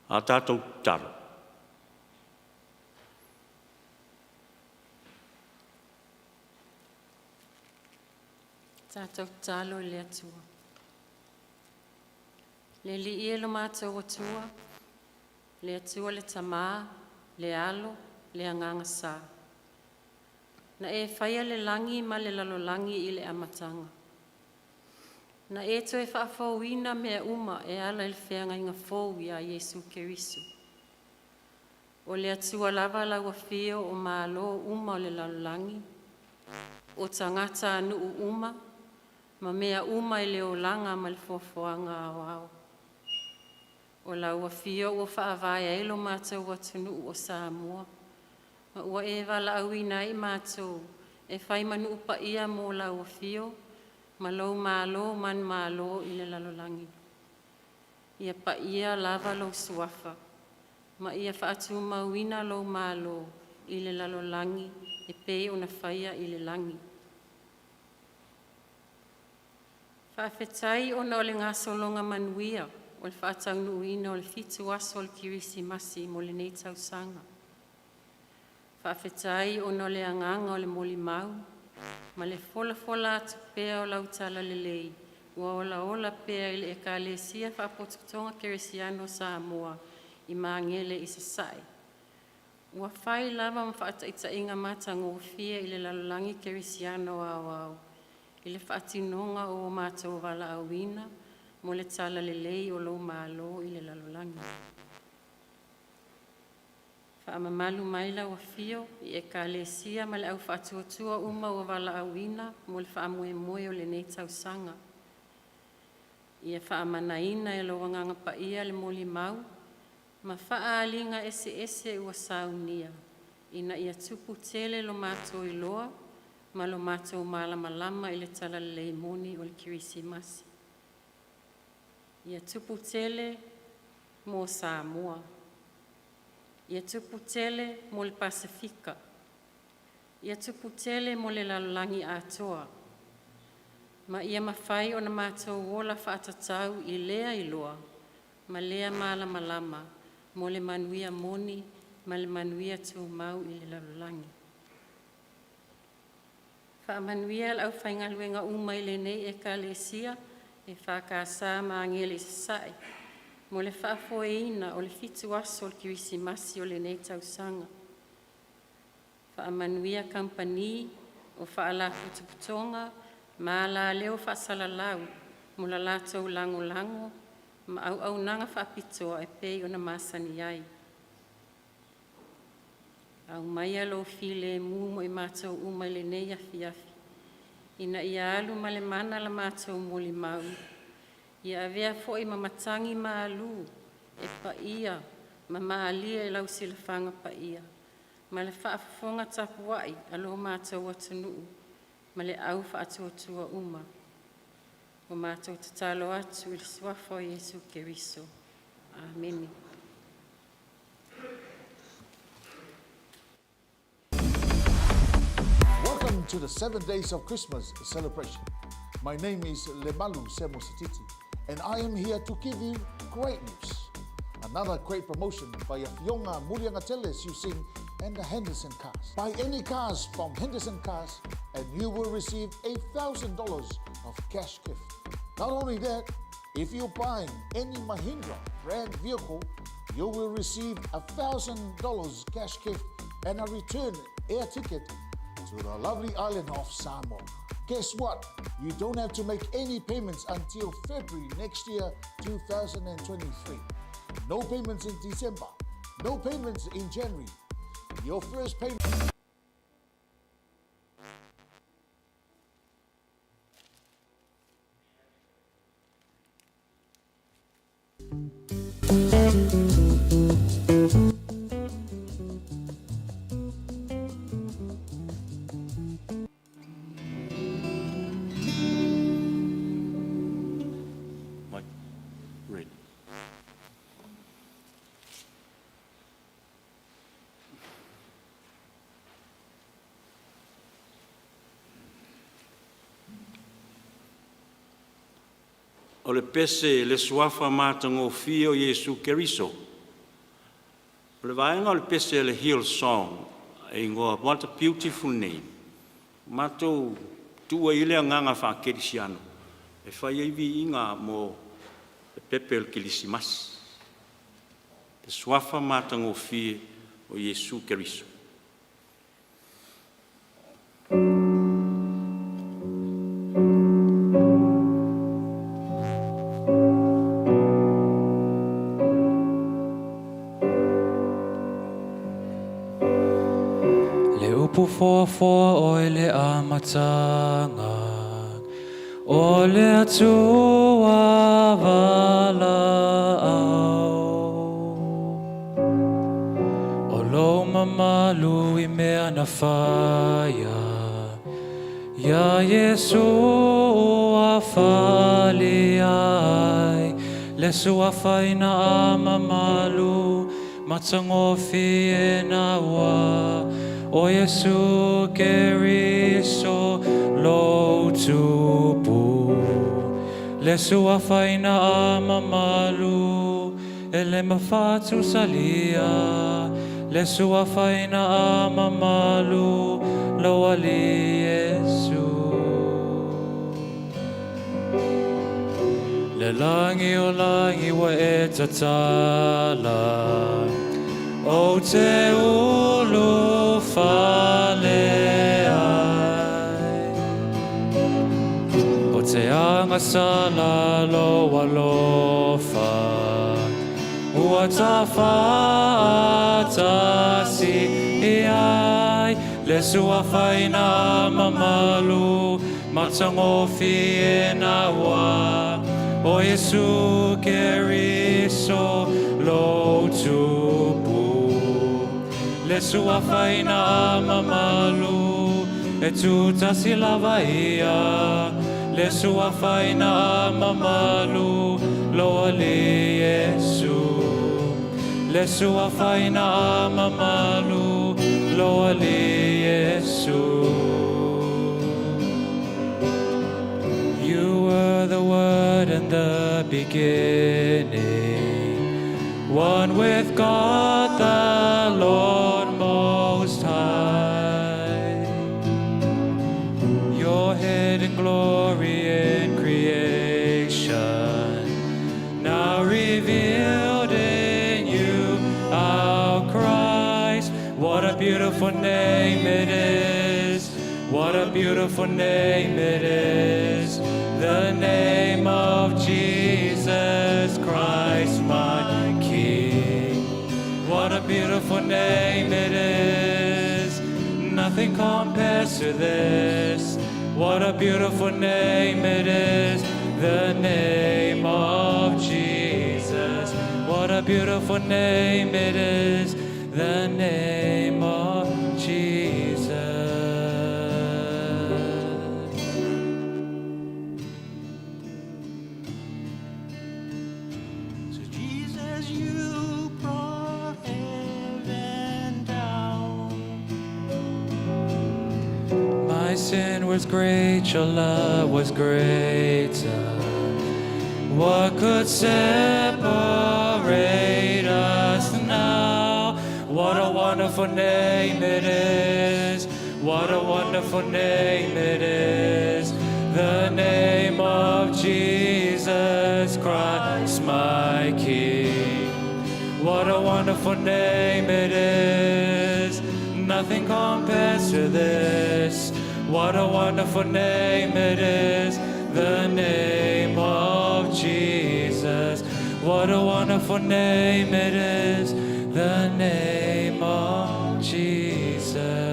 A tātou taro. Tātou talo le atua. Le li e lo mātou atua, le atua le Tiama'a, le alo, le anganga sā. Na e whaia le langi ma le lalolangi i le amatanga. Na e toi whaafauina mea uma e ala il whianga inga fau i a Iesu Keriso. O le atua lava laua whio o malo uma o le lalolangi. O tangata anu uma, ma mea uma i le olanga ma le fofoanga au au. O laua whio o whaavaya ilo mātou atunu o Samoa. Ma ua e wala auina i mātou, e whai manu upa ia mō lau whio, ma lau mālo man mālo i le lalolangi. Ia pa ia lava lau suafa, ma ia whaatu mauina lau mālo i le lalolangi, e pei o na whaia i le langi. Whaafetai o na o le ngā solonga manuia, o le whaatau nuina o le fitu aso o le Kirisimasi mo le nei tausanga. Whaafetai o no le anganga o le moli mau, ma le fola atu pea o lau tala lelei, ua ola pea i le ekalesia whaapotutonga Keresiano Samoa i maangele i se sai. Ua whai lava ma whaataita inga mata ngofia i le lalolangi Keresiano au, i le whaatinonga o mātou wala awina, mo le tala lelei o lau malo i le lalolangi. Aomamala mai lau afio i ekalesia ma le au whaatuatua uma o wala awina mo le whaamoemoe o le nei tausanga. Ia whaamanaina e loanganga pa ia le moli mau, ma whaalinga ese ua saunia, ina ia tupu tele lo mātou i loa, ma lo mātou malama i le tala le moni o le Kirisimasi. Ia tupu tele mo Samoa. Ia tupu tele mo le Pasifika. Ia tupu tele mo le lalolangi atoa. Ma ia mawhai o na mātou wola whaatatau i lea i loa, ma lea malama mo le manuia moni, ma le manuia tū mau i le lalolangi. Whaamanuia au whaingaluenga uma i le nei e kalesia, e whakasa maangele i sasai. Mo le whaafoeina o le fitu aso o le Kirisimasi o le nei tausanga. Whaamanuia kampani o whaala putuputonga, ma la leo whaasalalau, mula lātou lango, ma au nanga whapitoa e pei o na masani ai. Au mai alo file mo I mātou umaile nei afi. Ina ia alu male mana la mātou moli mau. Ia avea foi mamatangi maalu e pa ia, ma maalia e lau silafanga pa ia. Ma le whaafonga tapuai alo mātou atunuu, ma le au whaatuatua uma. O mātou tatalo atu I le suafo o Iesu Keriso. Amen. Welcome to the 7 days of Christmas celebration. My name is Lemalu Semosititi, and I am here to give you great news. Another great promotion by Fionga Muliangateles using and the Henderson Cars. Buy any cars from Henderson Cars and you will receive $1,000 of cash gift. Not only that, if you buy any Mahindra brand vehicle, you will receive $1,000 cash gift and a return air ticket to the lovely island of Samoa. Guess what? You don't have to make any payments until February next year, 2023. No payments in December. No payments in January. Your first payment. O le pese le suafa matangofia o Iesu Keriso. O le vaenga o le pese le Hillsong, e ingoa, what a beautiful name. Matou tua ile nganga whakerisiano. E whai eivi inga mo le pepe o le kilisimas. Le suafa matangofia o Iesu Keriso. Foa oile a matanga, ole atua vala au. Olo mamalu I mea na whaia, ia Yesu a whali ai, le sua whaina a mamalu, matangofi e na wa. O Iesu Keriso lo tupu, le sua whaina a mamalu, e le mawhatu salia, le sua whaina a mamalu, lo ali Iesu. Le langi o langi wa e tatala, o te ulu fale ai, o te anga sala lo alofa, ua ta whaatasi ai, le sua whaina mamalu, matangofi e na wa, o Iesu Keriso lo tupu. Le sua whaina mamalu, e tuta silava ia. Le sua whaina mamalu, loa li Iesu. Le sua whaina mamalu, loa li Iesu. You were the Word in the beginning, one with God the Lord Most High. Your head in glory in creation, now revealed in you, our Christ. What a beautiful name it is. What a beautiful name it is, the name of Jesus Christ, my King. What a beautiful name it is, nothing compares to this. What a beautiful name it is, the name of Jesus. What a beautiful name it is, the name of Jesus. So Jesus, you brought heaven down. My sin was great, your love was greater. What could separate us now? What a wonderful name it is. What a wonderful name it is. The name of Jesus Christ, my King. What a wonderful name it is. Nothing compares to this. What a wonderful name it is. The name of Jesus. What a wonderful name it is. The name of Jesus.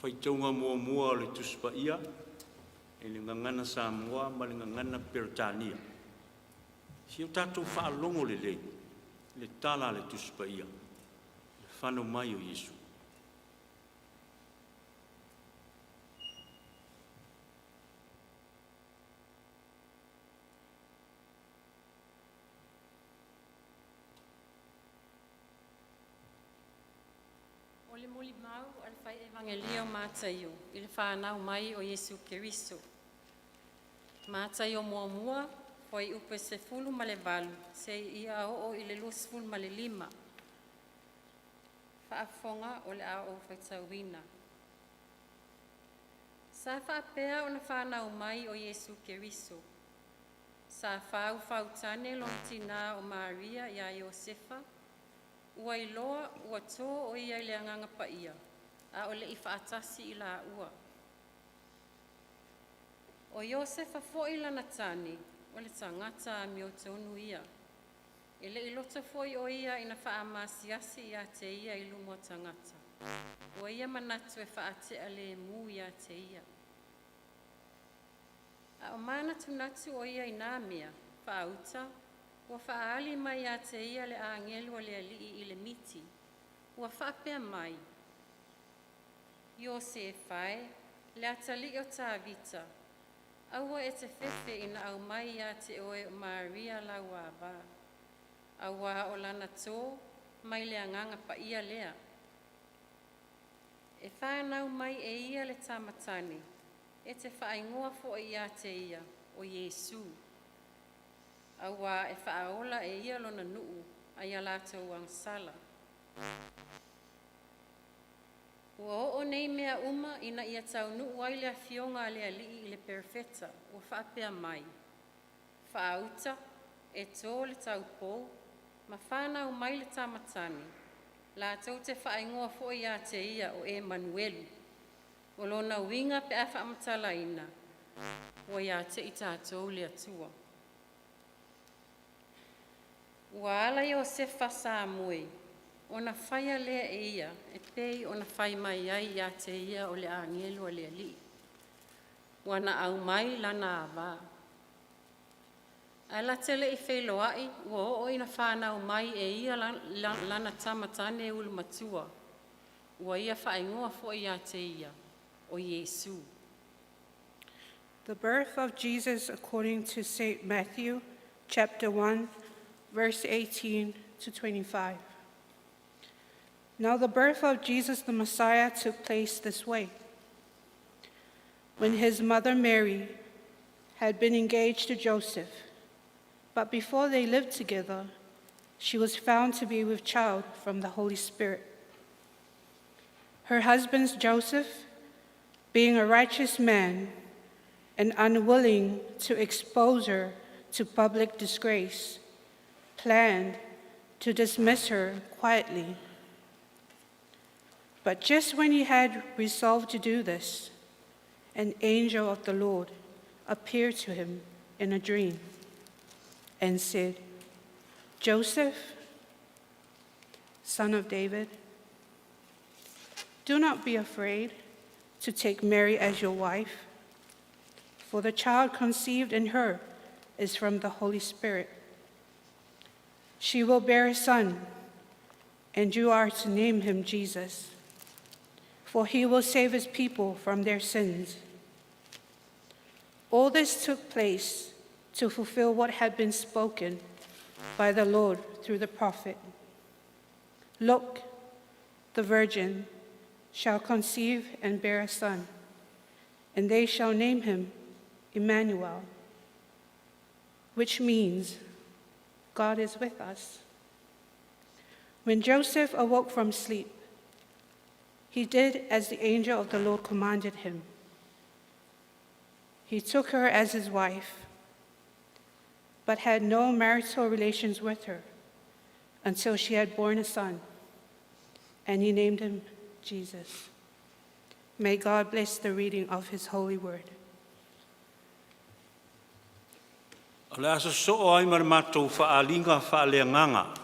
Whaitaunga mua o le tuspaia, e le ngangana Samoa ma le ngangana Peritania. Si o tātou whaalongo le lei, le tala le tuspaia, le whanau mai o Yesu. O le moli mau al fai evangelio mātaio, i le whanau mai o Yesu Keriso. Mātaio mua mua, foi upe se fulu ma le valu, se ia o i le lus fulu ma le lima. Whaafonga o le ao Aufaipese. Sa whaapea o na whanau mai o Yesu Keriso. Sa whau whautane lon tina o Maria ia Iosefa, ua iloa ua tō o ia i le anganga paia, a o le i whaatasi i la ua. O Iosefa fo'i lana tani, o le tangata a mi o tonu ia. E le ilota fo'i o ia ina whaamasiasi ia te ia i lumo tangata. O ia manatu e whaate a le mu ia te ia. A o mana tunatu o ia i nā mea, whaauta, ua whaali mai a te ia le angelu le alii i le miti, ua whaapea mai. Iose e whae, le atali o tā vita, aua e te whewhe ina au mai a te oe o Maria la waba. Aua o lana tō, mai le anganga pa ia lea. E whanau mai e ia le tamatani, e te whaingoa fo ia te ia, o Yesu. Aua e whaaola e ia lona nuu, a ia lātou angsala. Ua o nei mea uma ina ia tau nuu ai lea fionga lea lii i le perfeta, ua whaapea mai. Whaauta, e tō le tau pou, ma whanau mai le tamatani. Lātou te whaingoa fo ia te ia o Emanuelu. O lona winga pe a whaamatala ina, ua ia te i tātou le atua. Ua ala Iosefa sa mui, o na whaia lea e ia, e pei o na whai mai ai ia te ia o le angelu a lea li. Ua na au mai lana ava. Ala tele i wheloai, ua o ina whanau mai e ia lana tamatane ulu matua. Ua ia whaingoa fo ia te ia, o Yesu. The birth of Jesus according to St. Matthew, chapter 1, verse 18 to 25. Now the birth of Jesus the Messiah took place this way. When his mother Mary had been engaged to Joseph, But before they lived together, she was found to be with child from the Holy Spirit. Her husband Joseph, being a righteous man and unwilling to expose her to public disgrace, planned to dismiss her quietly. But just when he had resolved to do this, an angel of the Lord appeared to him in a dream and said, "Joseph, son of David, do not be afraid to take Mary as your wife, for the child conceived in her is from the Holy Spirit. She will bear a son, and you are to name him Jesus, for he will save his people from their sins." All this took place to fulfill what had been spoken by the Lord through the prophet. "Look, the virgin shall conceive and bear a son, and they shall name him Emmanuel," which means God is with us. When Joseph awoke from sleep, he did as the angel of the Lord commanded him. He took her as his wife, but had no marital relations with her until she had borne a son, and he named him Jesus. May God bless the reading of his holy word. O le aso so ai mar matou whaalinga whaaleanganga.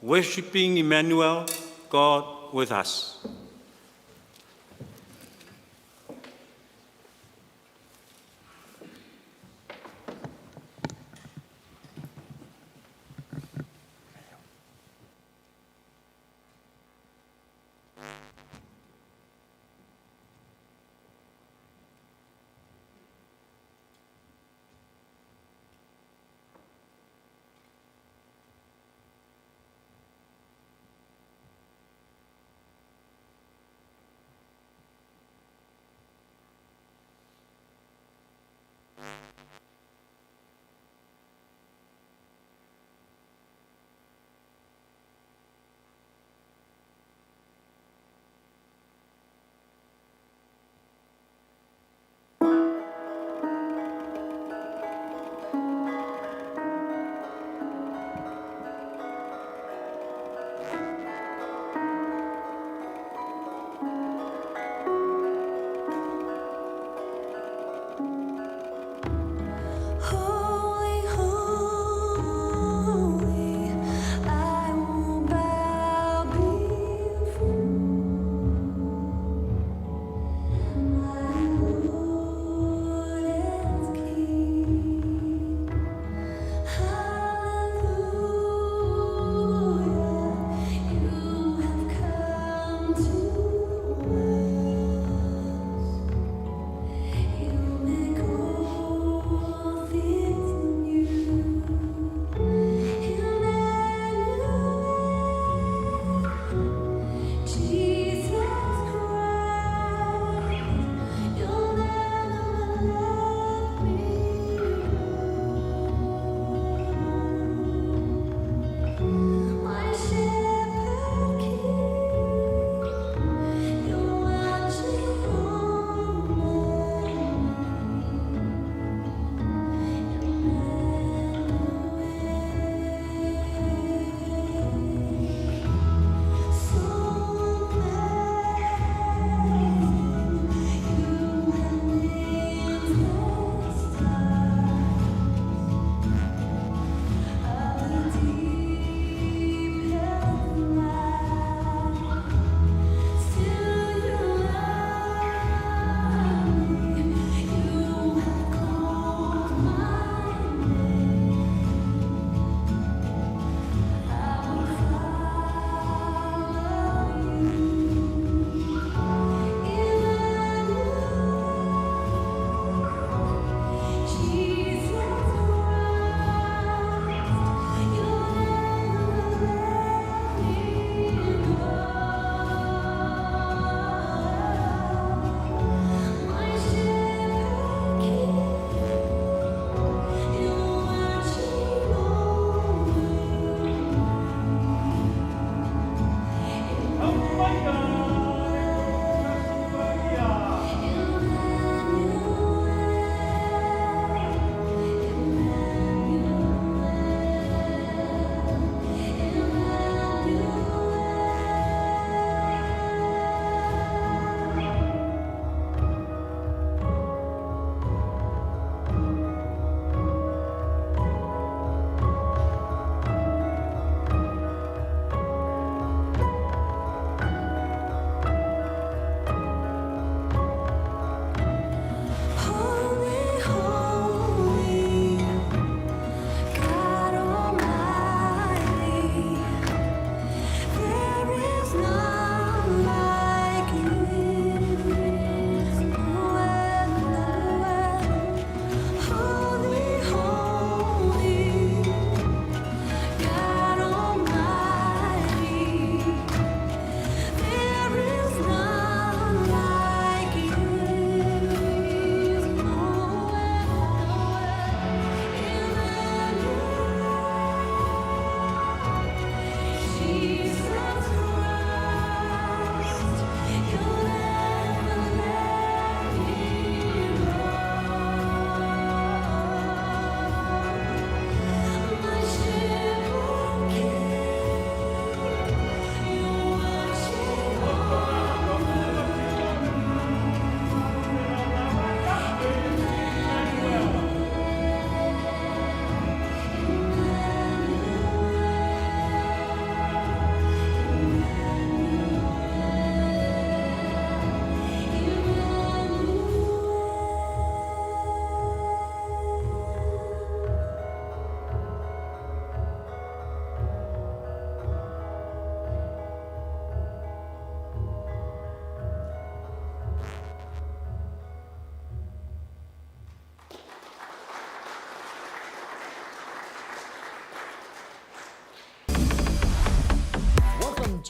Worshipping Emmanuel, God with us.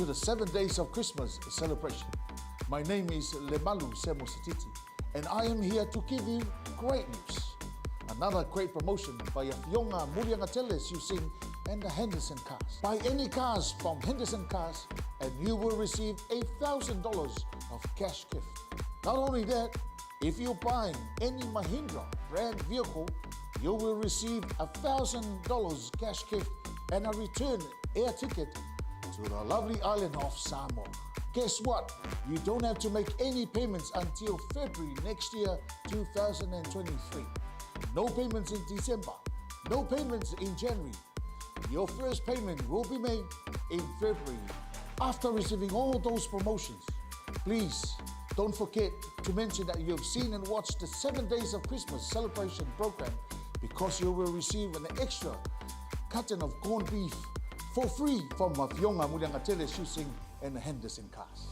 to the 7 days of Christmas celebration. My name is Lemalu Semosititi, and I am here to give you great news. Another great promotion by Fionga Muliangateles using and the Henderson Cars. Buy any cars from Henderson Cars and you will receive $1,000 of cash gift. Not only that, if you buy any Mahindra brand vehicle, you will receive $1,000 cash gift and a return air ticket to the lovely island of Samoa. Guess what? You don't have to make any payments until February next year, 2023. No payments in December, no payments in January. Your first payment will be made in February. After receiving all those promotions, please don't forget to mention that you have seen and watched the 7 days of Christmas celebration program, because you will receive an extra carton of corned beef for free from Fionga Muliangatele Shusing and the Henderson Cars.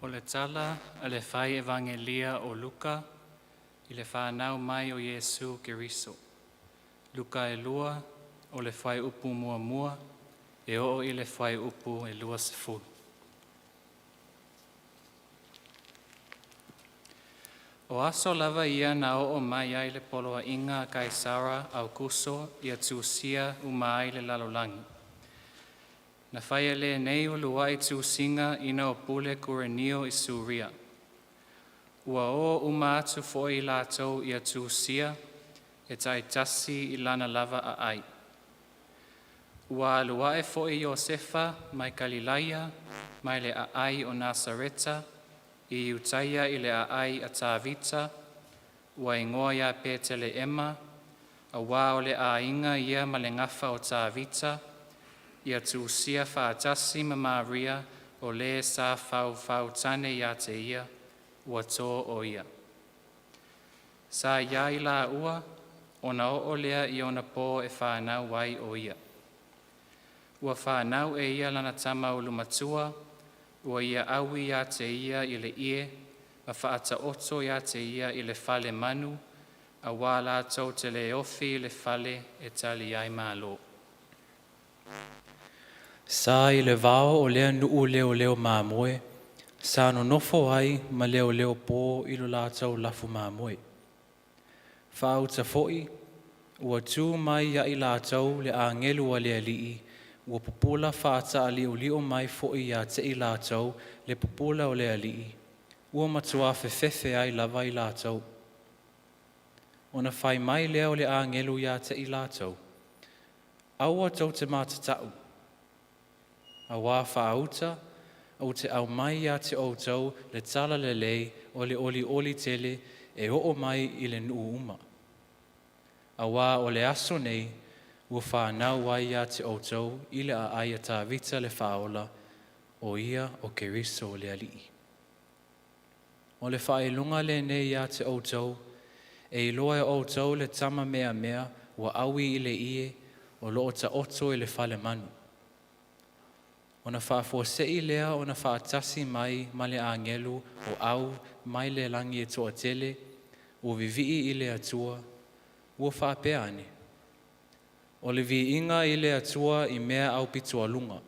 O le tala a le whai evangelia o Luka, i le whanau mai o Iesu Keriso. Luka e lua o le whai upu mua mua, e o i le whai upu e lua sefulu. O aso lava ia na o mai ai le poloa inga Kaisara au kuso ia tūsia umai le lalolangi. Na whaia le nei o lua i tūsinga ina o pule kurenio i Suria. Ua o atu fo i lātou ia tūsia e tai tasi i lana lava a ai. Ua lua e fo i Iosefa mai Galileia mai le a ai o Nasareta i utaia i le a ai a Tāvita, ua ingoa ia Petele Ema, a wā o le a inga ia ma le ngafa o Tāvita, ia tūsia whaatasi ma Maria o le sa whau tane ia te ia, ua tō o ia. Sa ia i la ua, o na o lea i ona pō e whanau wai o ia. Ua whanau e ia lana tama o lumatua, ua ia awi ia te ia i le ie, ma whaata oto ia te ia i le whale manu, a wā lātou te le ofi i le whale e tali ai mālo. Sa i le vao o lea nuu leo leo māmoe, sa no nofo ai ma leo leo pō i lo lātou lafu māmoe. Whaauta foi, ua tū mai ia i lātou le a ngelu a lea lii, ua pupula whaata a lio lio mai foi ia te i lātou le pupula o lea lii, ua matua whewhewhe ai lava i lātou. Ona whai mai leo le a ngelu ia te i lātou. Aua tau te mātatau. A wā whaauta, o te au mai ia te outou le tala le lei o le oli tele e o mai i le nuu uma. A wā o le aso nei, ua whanau wai ia te outou i le a aia Tāvita le whaola o ia o Keriso le alii. O le whaelunga le nei ia te outou, e i loa e outou le tama mea mea ua awi i le ie o loo ta oto i le whale manu. Ona whaafuasei lea ona whaatasi mai ma le angelu o au mai le langi e toa tele, o vivii i le atua, ua whaapeane. O le vi inga i le atua i mea au pitua lunga,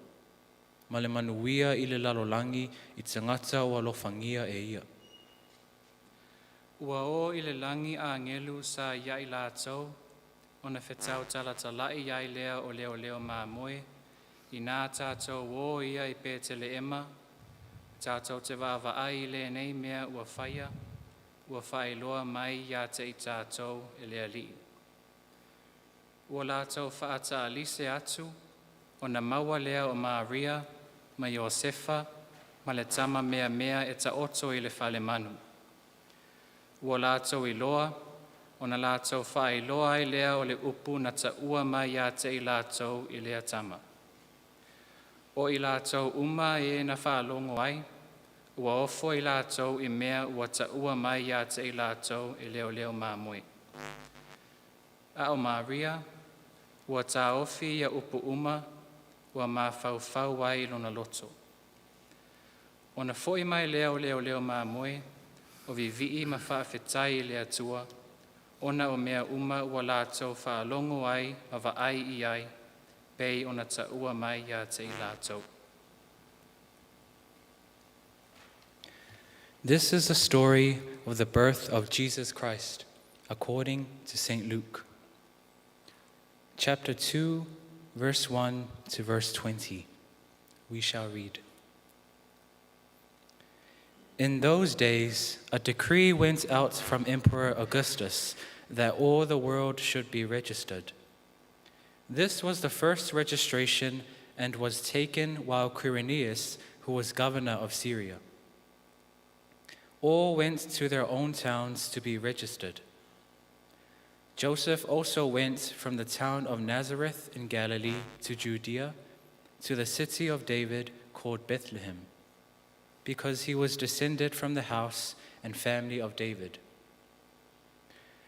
ma le manuia i le lalolangi i tangata o alofangia e ia. Ua o i le langi a angelu sa ia i lātou, ona whetau talatalai ia i lea o leo leo māmoe, i nā tātou o ia i Petele Ema, tātou te wāwa ai le nei mea ua whaia, ua whailoa mai ia te i tātou e lea li. Ua lātou whaata alise atu, o na maua lea o Maria, ma Iosefa, ma le tama mea e ta oto i le whale manu. Ua lātou i loa, o na lātou whaeloa I lea o le upu na ta ua mai a te I lātou I lea tama. O I lātou uma e na whaalongo ai, ua ofo I lātou I mea ua ta ua mai a te I lātou I leo leo māmui. Aomamala, ua ta ofi ia upu uma, ua mawhauwhau ai lona loto. O na foi mai leo leo māmui, o vivii ma whaafetai lea tua, ona o mea uma ua lātou whaalongo ai ma vaai I ai, pei ona ta ua mai ia te I lātou. This is the story of the birth of Jesus Christ, according to St. Luke. Chapter 2, verse 1 to verse 20. We shall read. In those days, a decree went out from Emperor Augustus that all the world should be registered. This was the first registration and was taken while Quirinius, who was governor of Syria. All went to their own towns to be registered. Joseph also went from the town of Nazareth in Galilee to Judea, to the city of David called Bethlehem, because he was descended from the house and family of David.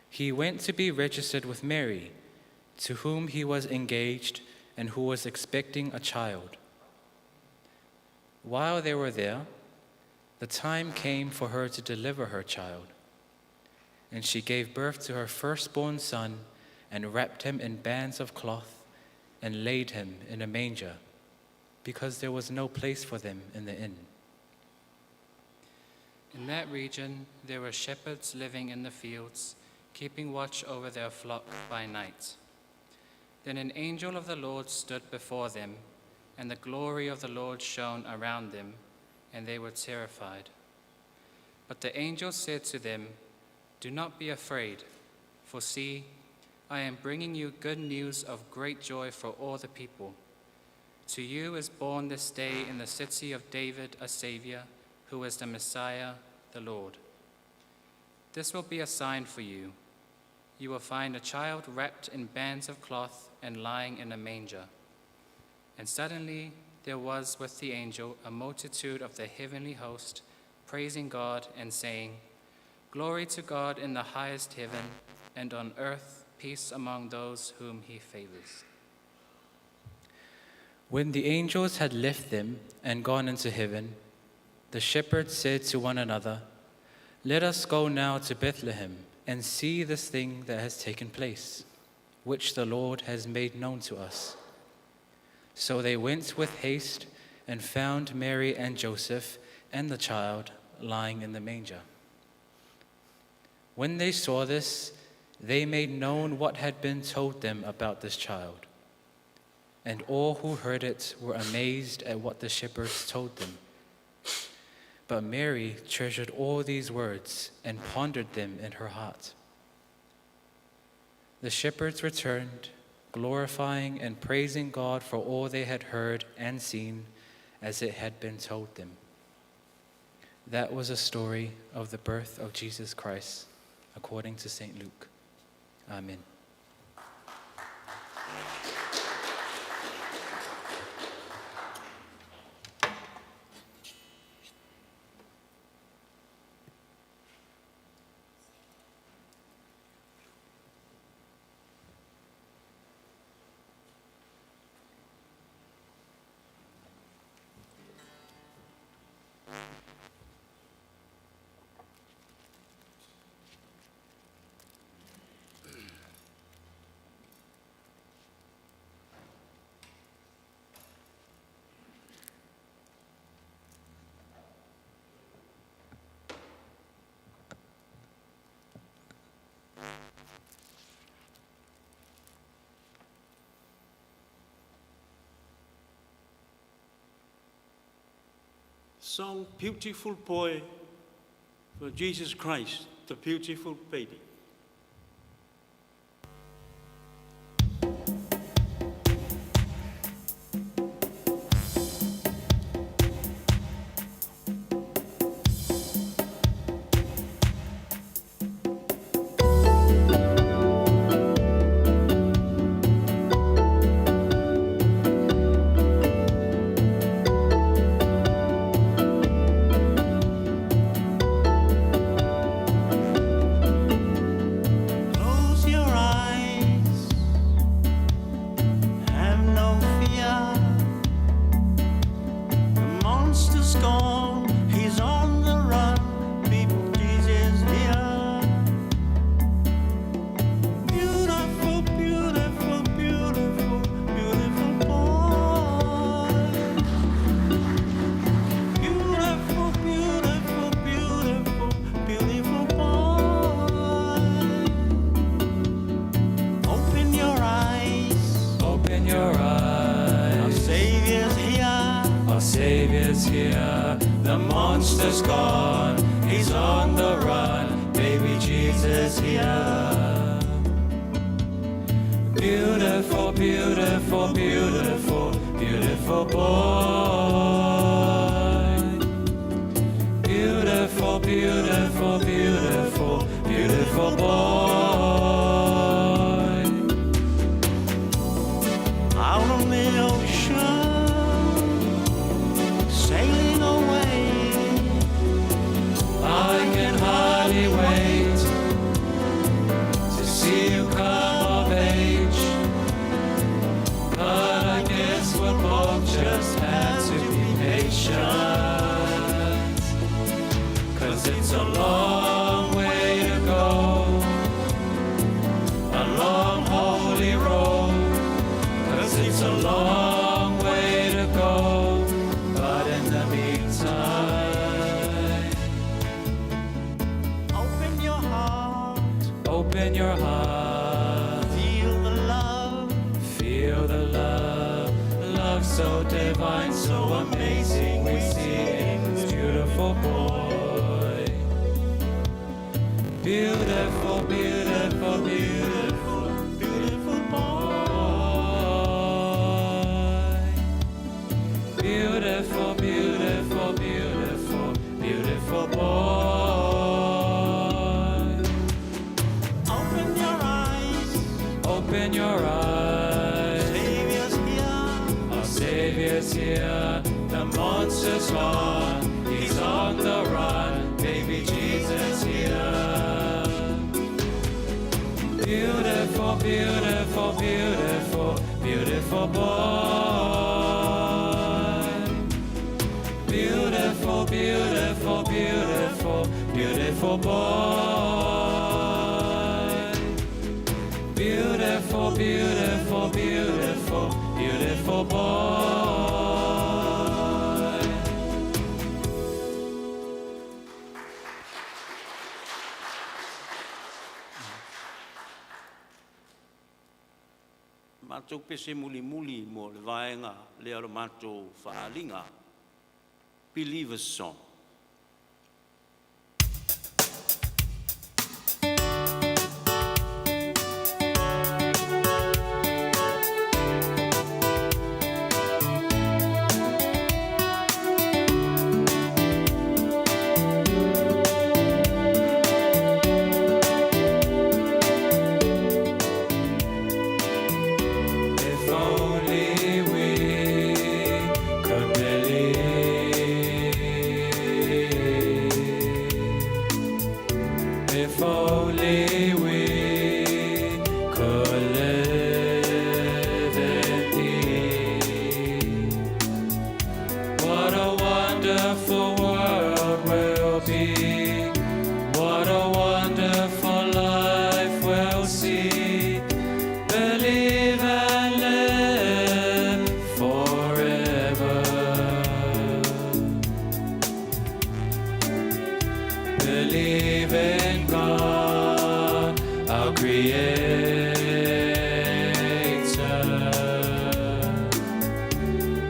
He went to be registered with Mary, to whom he was engaged and who was expecting a child. While they were there, the time came for her to deliver her child, and she gave birth to her firstborn son and wrapped him in bands of cloth and laid him in a manger, because there was no place for them in the inn. In that region, there were shepherds living in the fields, keeping watch over their flock by night. Then an angel of the Lord stood before them, and the glory of the Lord shone around them, and they were terrified. But the angel said to them, "Do not be afraid, for see, I am bringing you good news of great joy for all the people. To you is born this day in the city of David a Savior, who is the Messiah, the Lord. This will be a sign for you. You will find a child wrapped in bands of cloth and lying in a manger." And suddenly there was with the angel a multitude of the heavenly host, praising God and saying, "Glory to God in the highest heaven, and on earth peace among those whom he favors." When the angels had left them and gone into heaven, the shepherds said to one another, "Let us go now to Bethlehem and see this thing that has taken place, which the Lord has made known to us." So they went with haste and found Mary and Joseph and the child lying in the manger. When they saw this, they made known what had been told them about this child. And all who heard it were amazed at what the shepherds told them. But Mary treasured all these words and pondered them in her heart. The shepherds returned, glorifying and praising God for all they had heard and seen as it had been told them. That was a story of the birth of Jesus Christ, according to St. Luke. Amen. Song Beautiful Boy for Jesus Christ, the beautiful baby. Savior's here, the monster's gone, he's on the run, baby Jesus here. Beautiful, beautiful, beautiful, beautiful boy. Beautiful, beautiful, beautiful, beautiful boy. Out on the ocean, sailing away. I can hardly wait to see you come of age. But I guess we'll both just have to be patient. 'Cause it's a long way to go, a long holy road. 'Cause it's a long way to go, but in the meantime, Open your heart, open your heart, feel the love. feel the love, love so divine, so amazing. We see in this beautiful boy. Beautiful, beautiful, beautiful, beautiful boy. Beautiful, beautiful, beautiful, beautiful boy. Open your eyes, Open your eyes, Savior's here. our Savior's here. The monster's gone, he's on the run, baby Jesus here. Beautiful, beautiful, beautiful, beautiful boy. Beautiful, beautiful, beautiful, beautiful boy. Beautiful, beautiful, beautiful, beautiful boy. Mātou pese muli muli mo le vaenga le alo mātou whaalinga. Believer's Song. If only we could believe. If only we could live in thee. What a wonderful world will be. What a wonderful life we'll see. Believe and live forever. Believe in God, our Creator,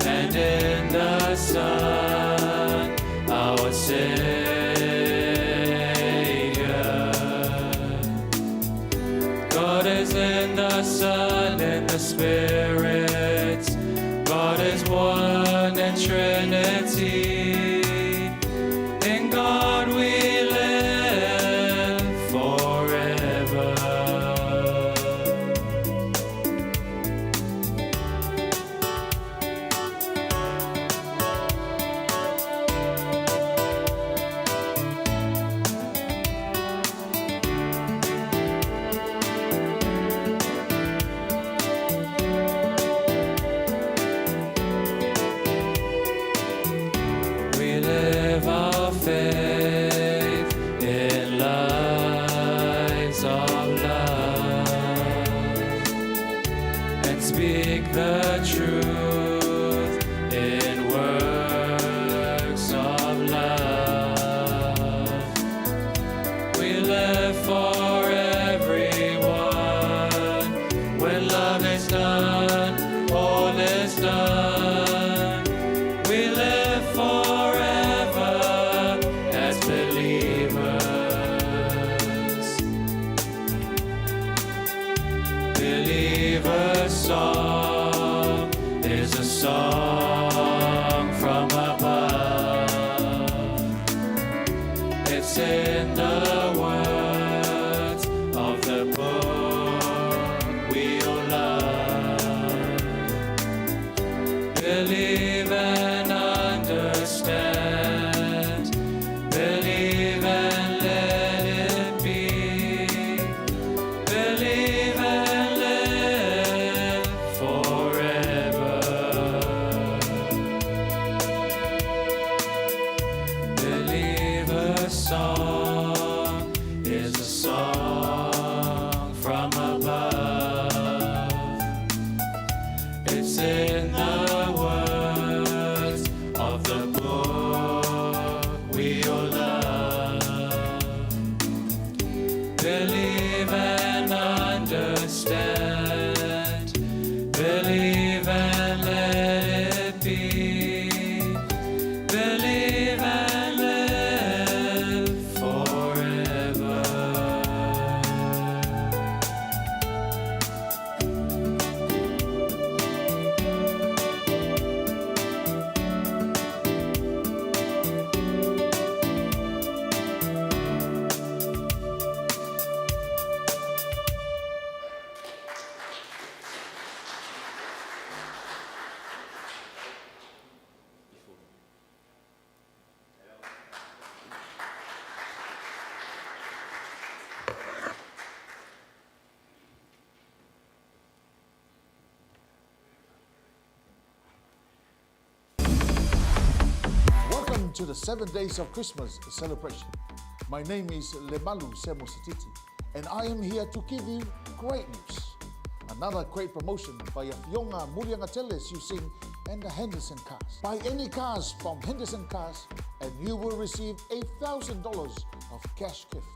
and in the Son, our Savior. God is in the Son, in the Spirit. God is one in Trinity. In God we live forever. We live our faith in lives of love and speak the truth in works of love. We live for everyone. When love is done, all is done. We live is a song from above. It's in the words of the book we all love. Believe and understand. Believe and let it be. Believe and live forever. Believer's song is a song from above. It's in the words of the book we all love. Believe and understand. Believe and let it be. Believe and live forever. Welcome to the 7 Days of Christmas celebration. My name is Lemalu Semosititi, and I am here to give you great news. Another great promotion by Afionga Muliangatele Susing and the Henderson Cars. Buy any cars from Henderson Cars and you will receive $1,000 of cash gift.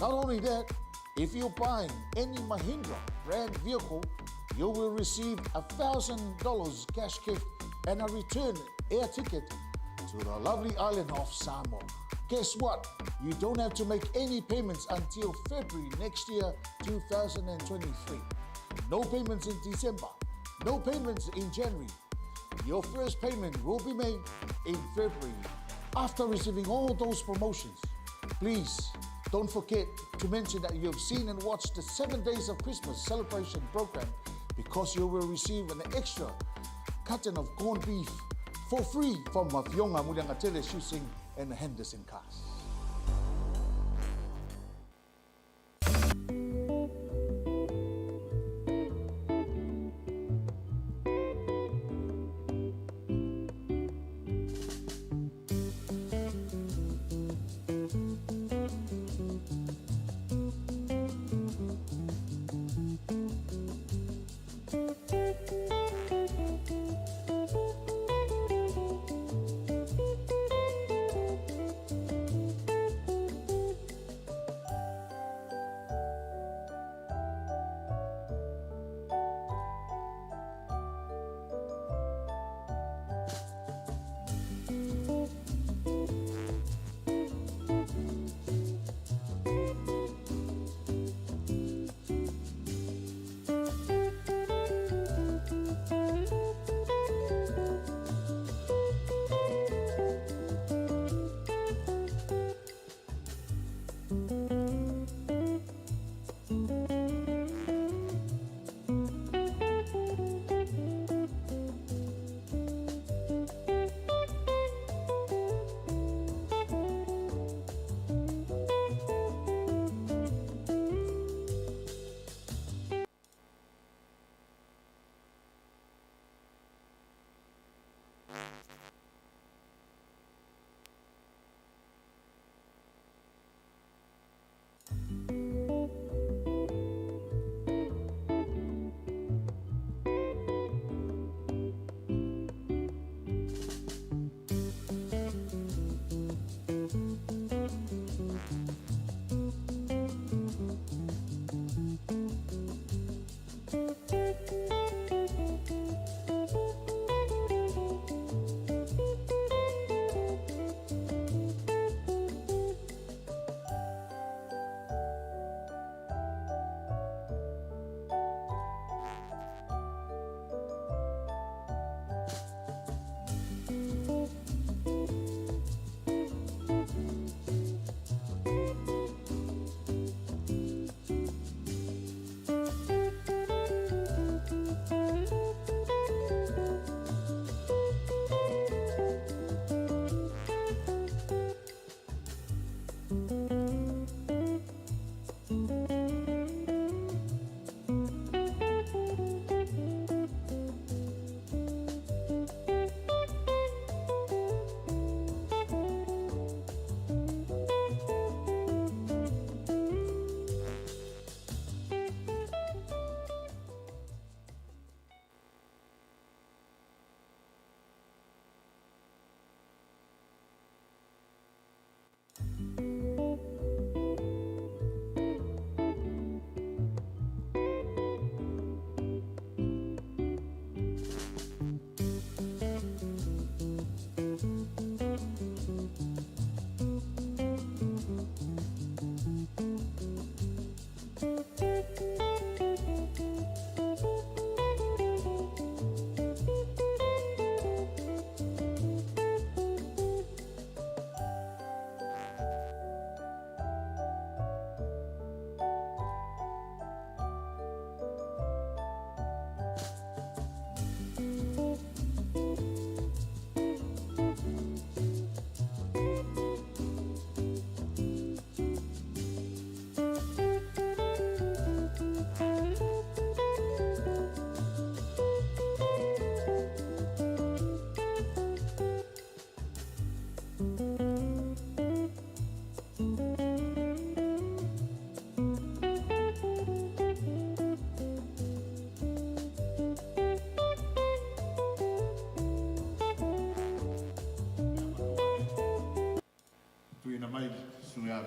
Not only that, if you buy any Mahindra brand vehicle, you will receive $1,000 cash gift and a return air ticket to the lovely island of Samoa. Guess what? You don't have to make any payments until February next year, 2023. No payments in December, no payments in January. Your first payment will be made in February. After receiving all those promotions, please don't forget to mention that you have seen and watched the 7 Days of Christmas celebration program, because you will receive an extra carton of corned beef for free from Mafionga Muliangatele Shusing and the Henderson Cars.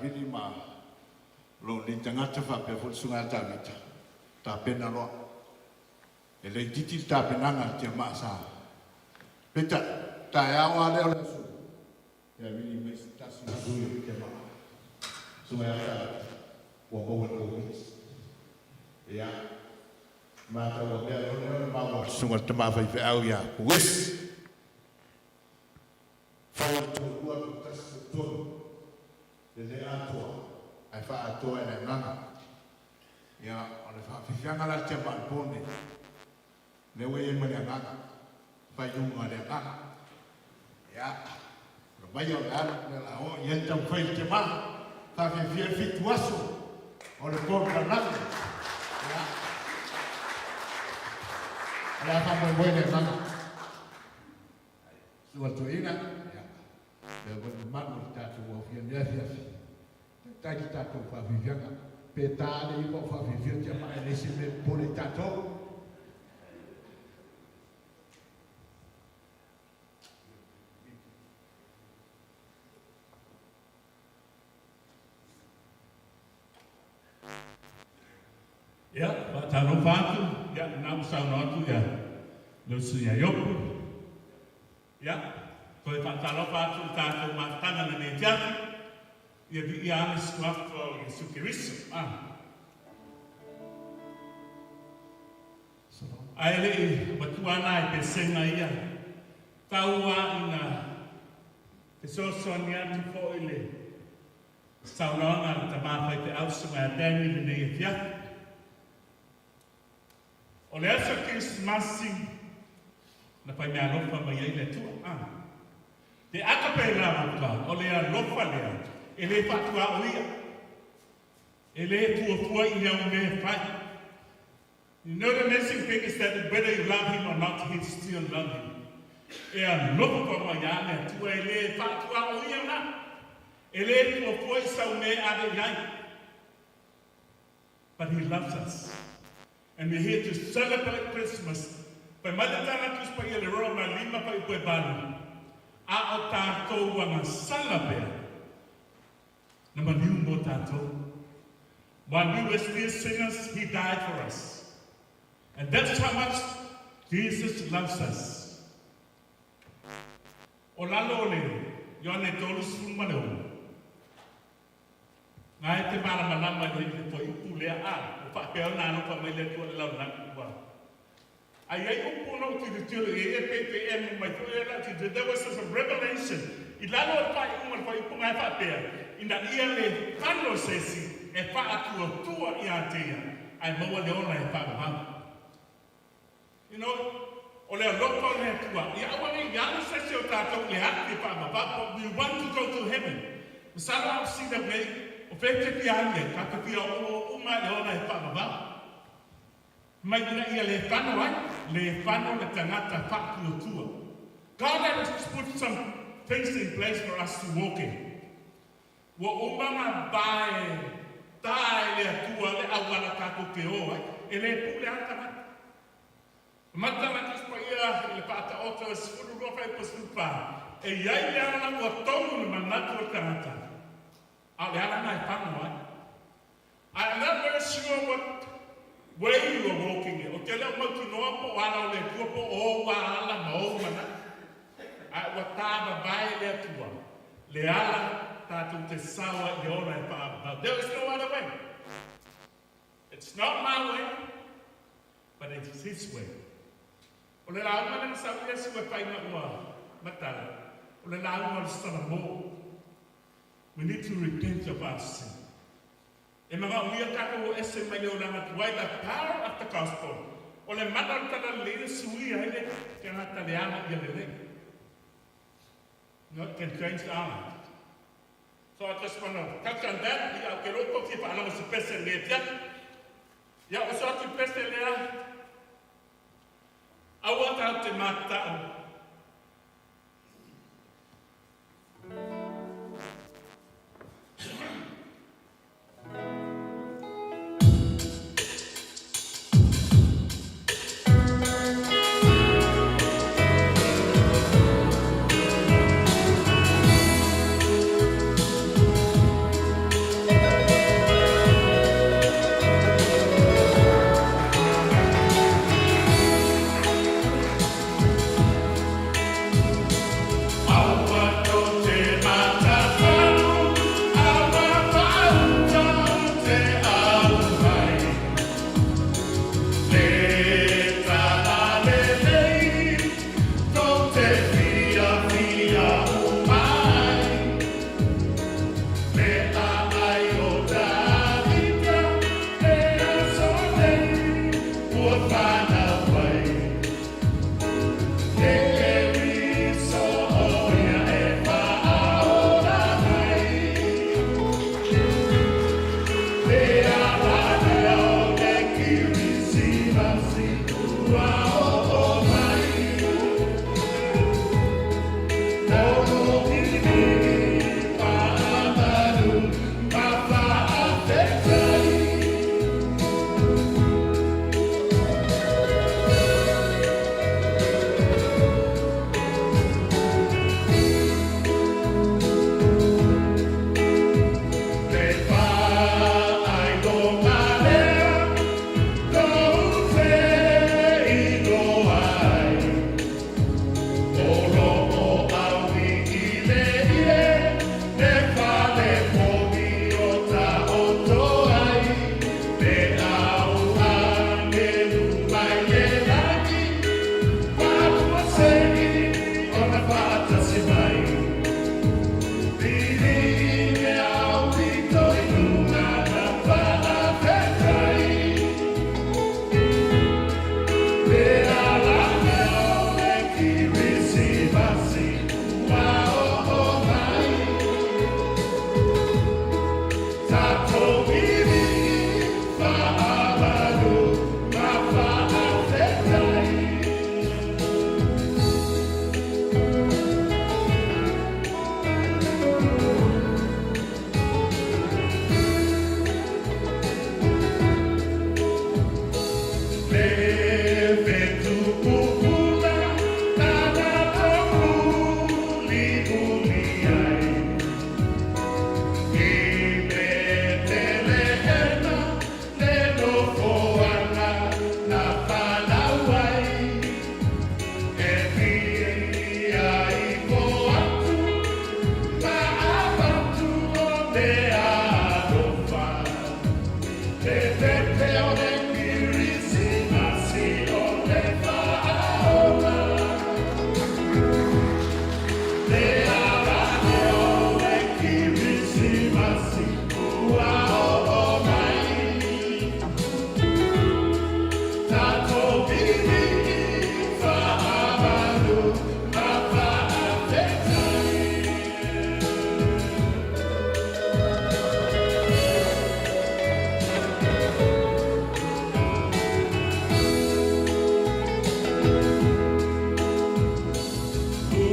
vini ma lo ni tangata fa pe fo sunga ta vita ta pena lo e le titi ta penanga Tiama'a sa peta ta ya wa le le su ya vini me sta su du Tiama'a sunga ta wa bo wo ya ma ta wa le lo ma wa sunga ta ma fa fe au ya wis fa tu wa ta su le atua ai fa atua e nana ya ole fa fianga la Tiama'a pone le we me nana fa yunga le nana ya lo bayo la la o yenta fa Tiama'a fa fi fituaso ole por nana ya ala fa mo buena nana suatu ina ya le we manu tatu o fi ndia tadi tato fa vivianga petale i fa vivia Tiama'a le se me pole tato ya ba tano fatu ya na usau no tu ya lo sunya yoku ya ko fa tano fatu tato matanga na nejati ia di ia squafo Yesu Kristo ai le batuana e pensenga ia taua ina te sosonia ti fo ile saunanga ta ma te ausunga dani le ne ia o le asa Christmas na pai mea lofa mai ai le tua te akapela ma o le lofa le ele fatua oia ele tua i au me fai. You know the amazing thing is that whether you love him or not, he still love him. E a lofa pa mai ane tua ele fatua oia na ele tua foi sau me ade iai. But he loves us. And we're here to celebrate Christmas. Pai maletana kus pa ele Roma lima pa i koe banu. A o tātou wanga salapea. Number new motato. While we were still sinners, he died for us. And that's how much Jesus loves us. Olalole, yone tolu sumano. Ngai te mara malama ni te po ipulea a, o pa peo nano pa mai le tu lau na kuwa. Ai upu no ti te e PPM mai tu era ti there was a revelation. Ilalo pa iuma pa ipu mai pa pea. Ina ia le pano sesi e pa atua tua ia tea. Ai maua le ona e pa maha. You know, ole lopa le tua. Ia awane ia sesi o tātou le hati pa maha. We want to go to heaven. Masala au sida mei. O pete piane, ka pia o uma le ona e pa maha. Mai ina ia le pano ai, le pano le tangata pa tua. God has put some things in place for us to walk in. Wa umama bae tae le atua le awala kako ke oa e le pule ata mata mata spa ia le pata ota o sifuru rofa i pasupa e iai le ana ua tonu le manatu o tangata a le ana nai pano ai I'm not very sure what way you are walking in o te leo mautu noa po ala o le tuapo o wa ala ma o mana a ua taba bae le atua le ala there is no other way. It's not my way, but it's his way. We need to repent of our sin. The power of the gospel. Can change our life. So I just want to touch on that. Ya que lo toque para no se pese le ya. Ya o so te pese le. Awata te mata.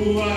Oh,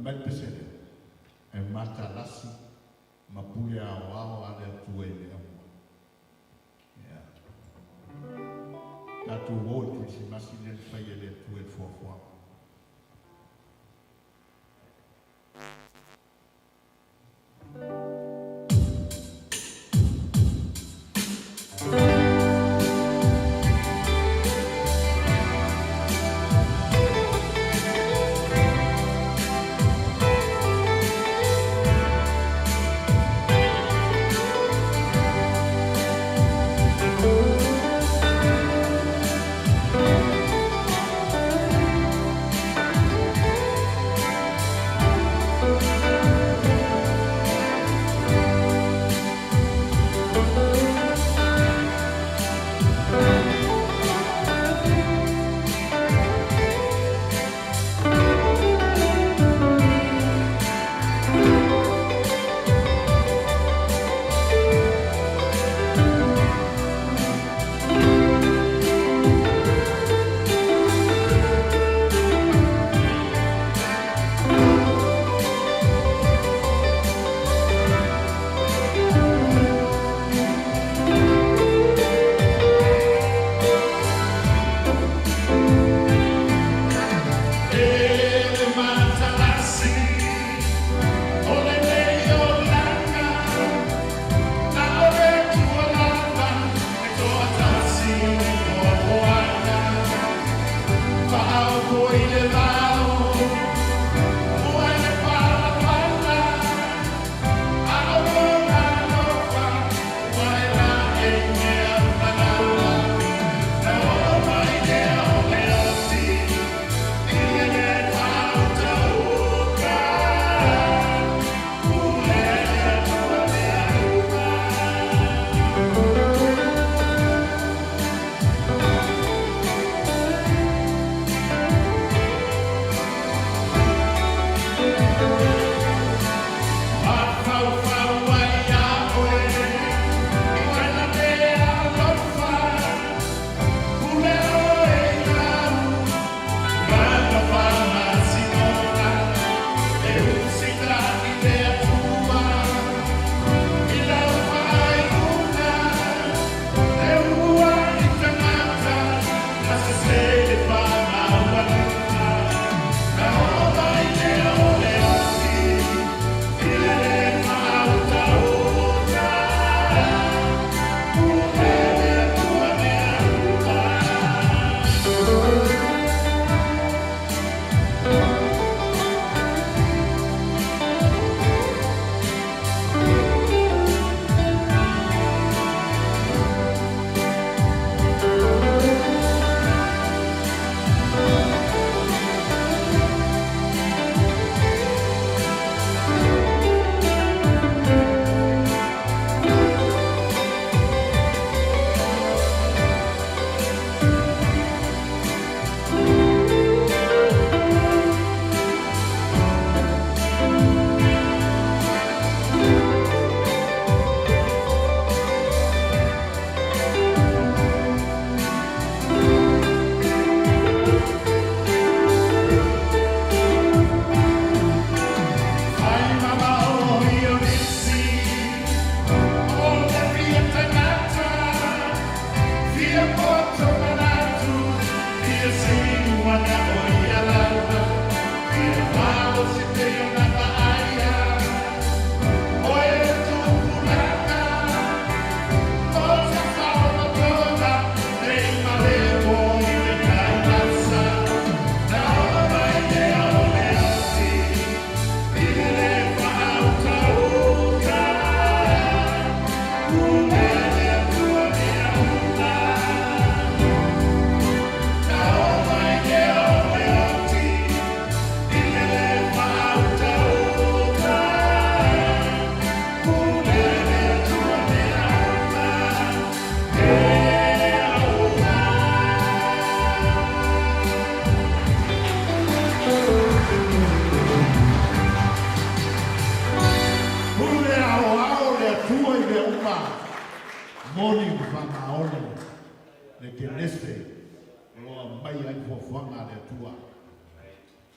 mai pesele e mata lasi ma pule ao ale tue le amo ya tatu wo si masi le fai le tue fo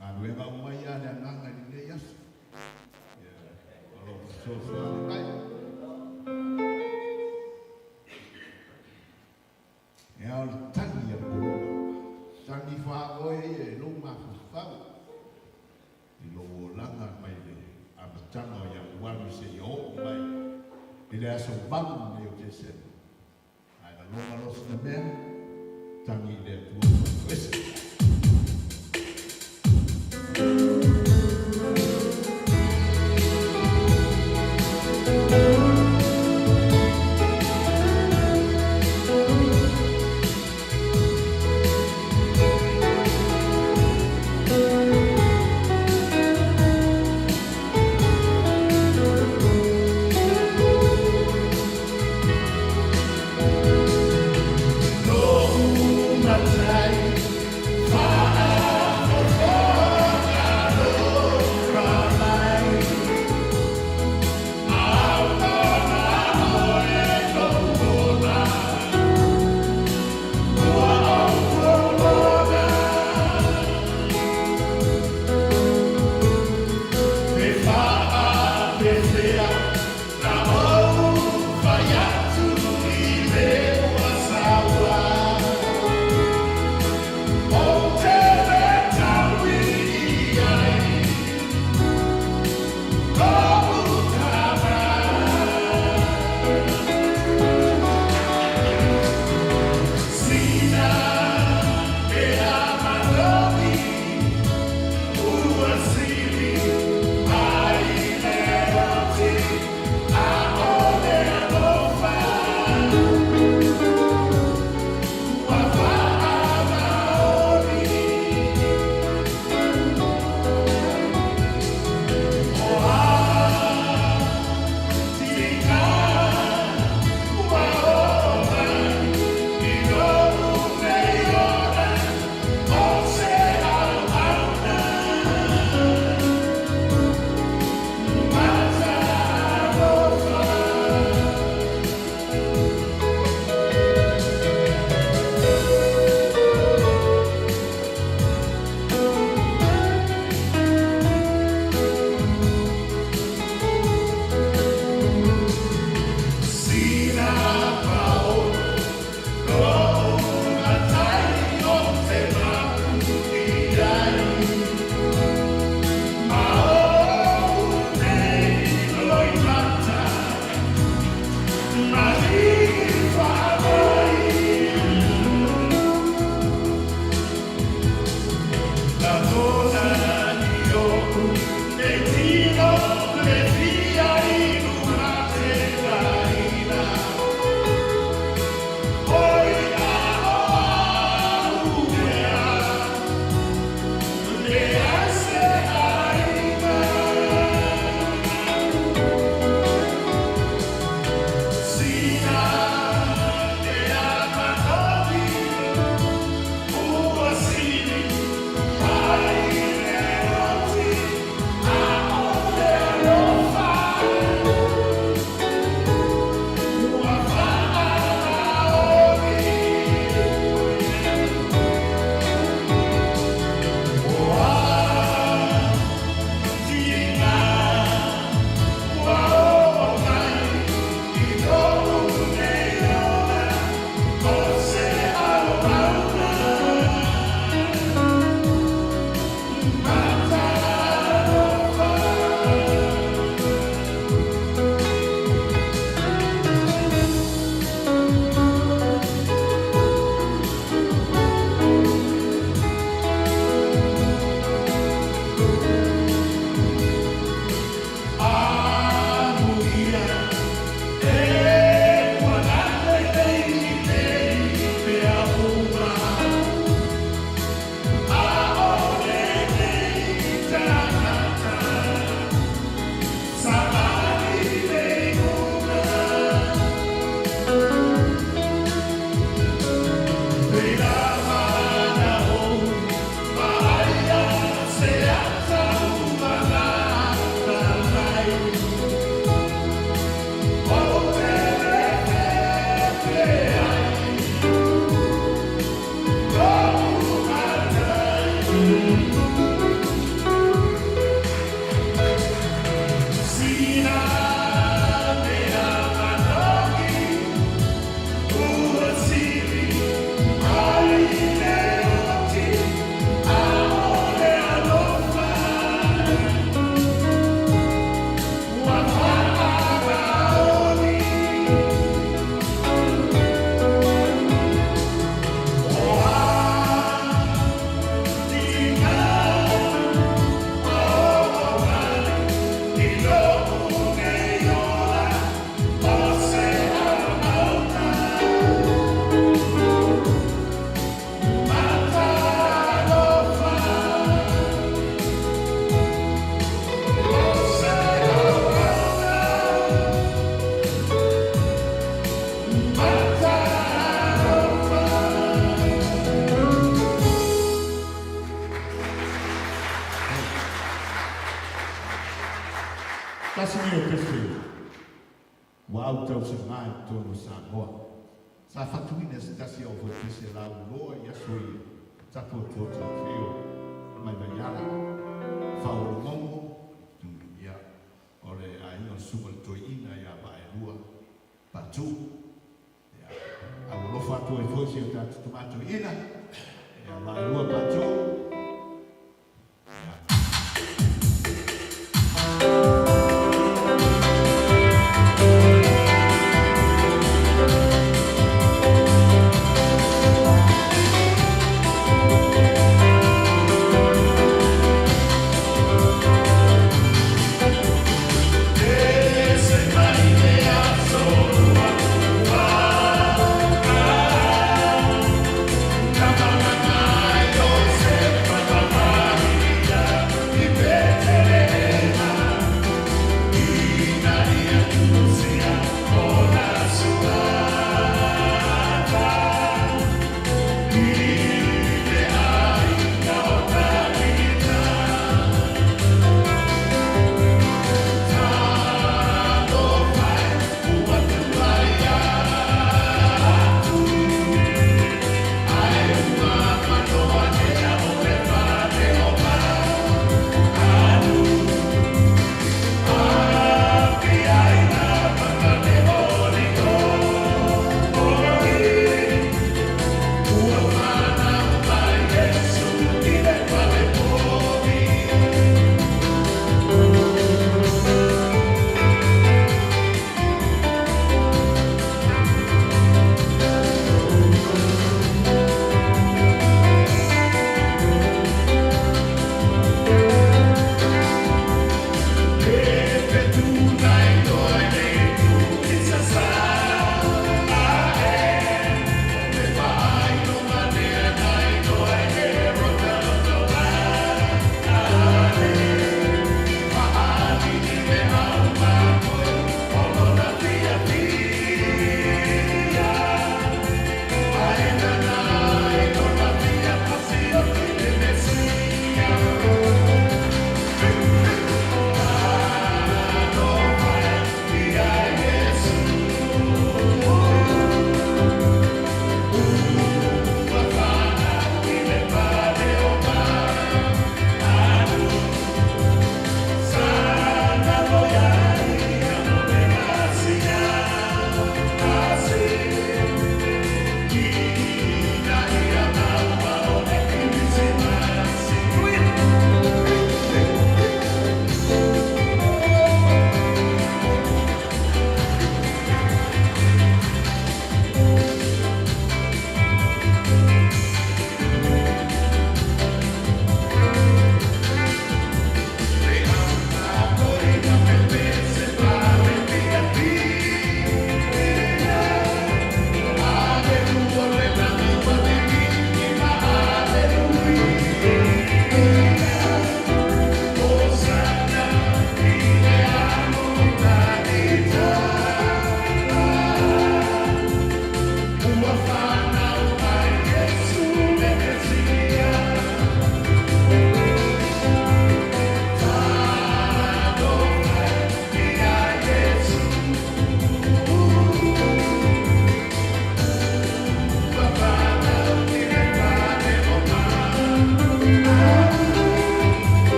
Anu e ngau mai a le nganga ni le yasu. Alo so ane kai. E au le tangi a kurunga. Tangi wha oe e lunga fufau. I lo langa mai le amatanga o ya uami se i o mai. I le aso bangu ne o te sena. Ai la longa losi na mea. Tangi le tua wesi. No, my life. sui o pese. Wa au tau se mai tonu Samoa. Sa fatuina se tasi au pese la uloa ia sui. Tapu tōtu whio. Mai yara. Whao momo. Ia. Ore a ino sumal toi ina ia bae lua. Patu. Ia. Au lofa atu e fōsi o tātu tomatu ina. Ia bae lua patu. Come on,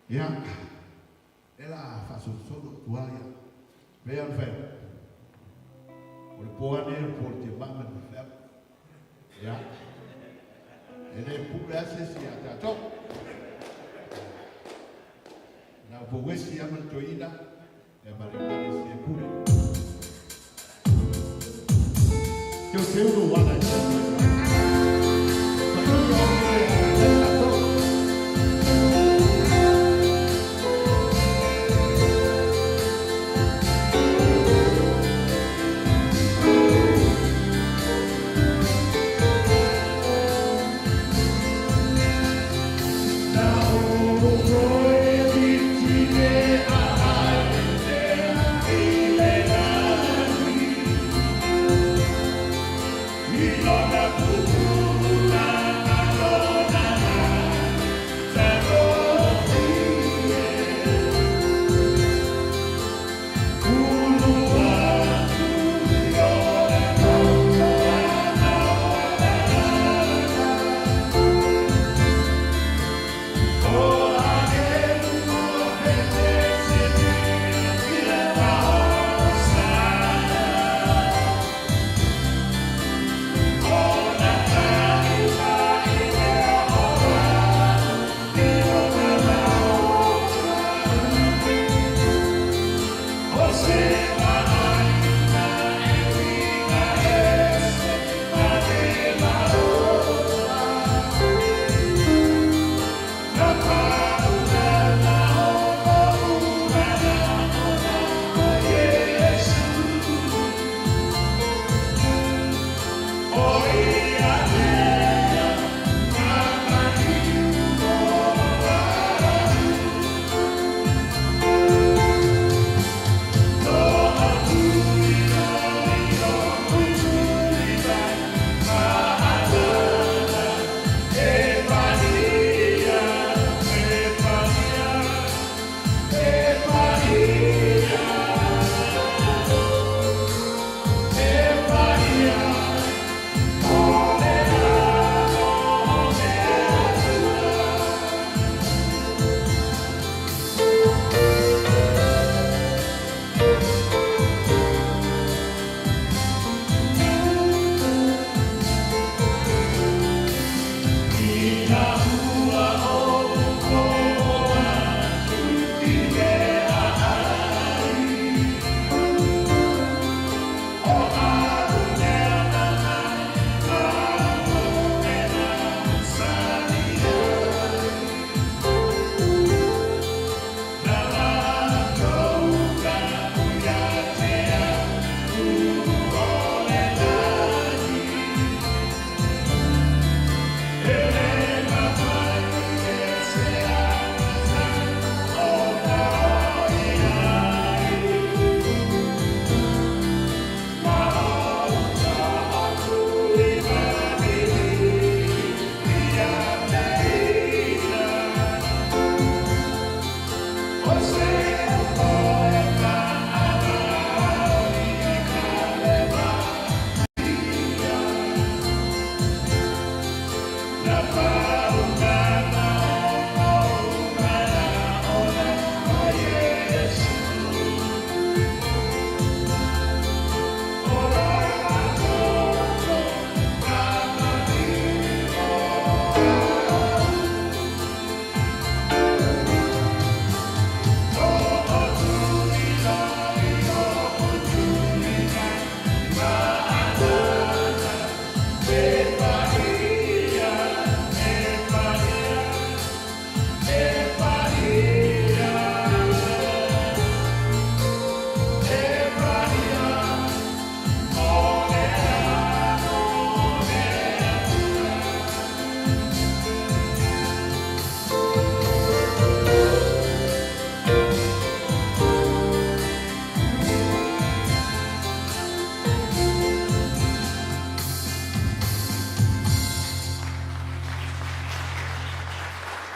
Ya, ela faz o solo toalha. Veja o velho. O poane por te banga no fel. Ya. Ele pubesse se atato. Na povesi ya mantoina, e maricani se pure. Que o seu do ana.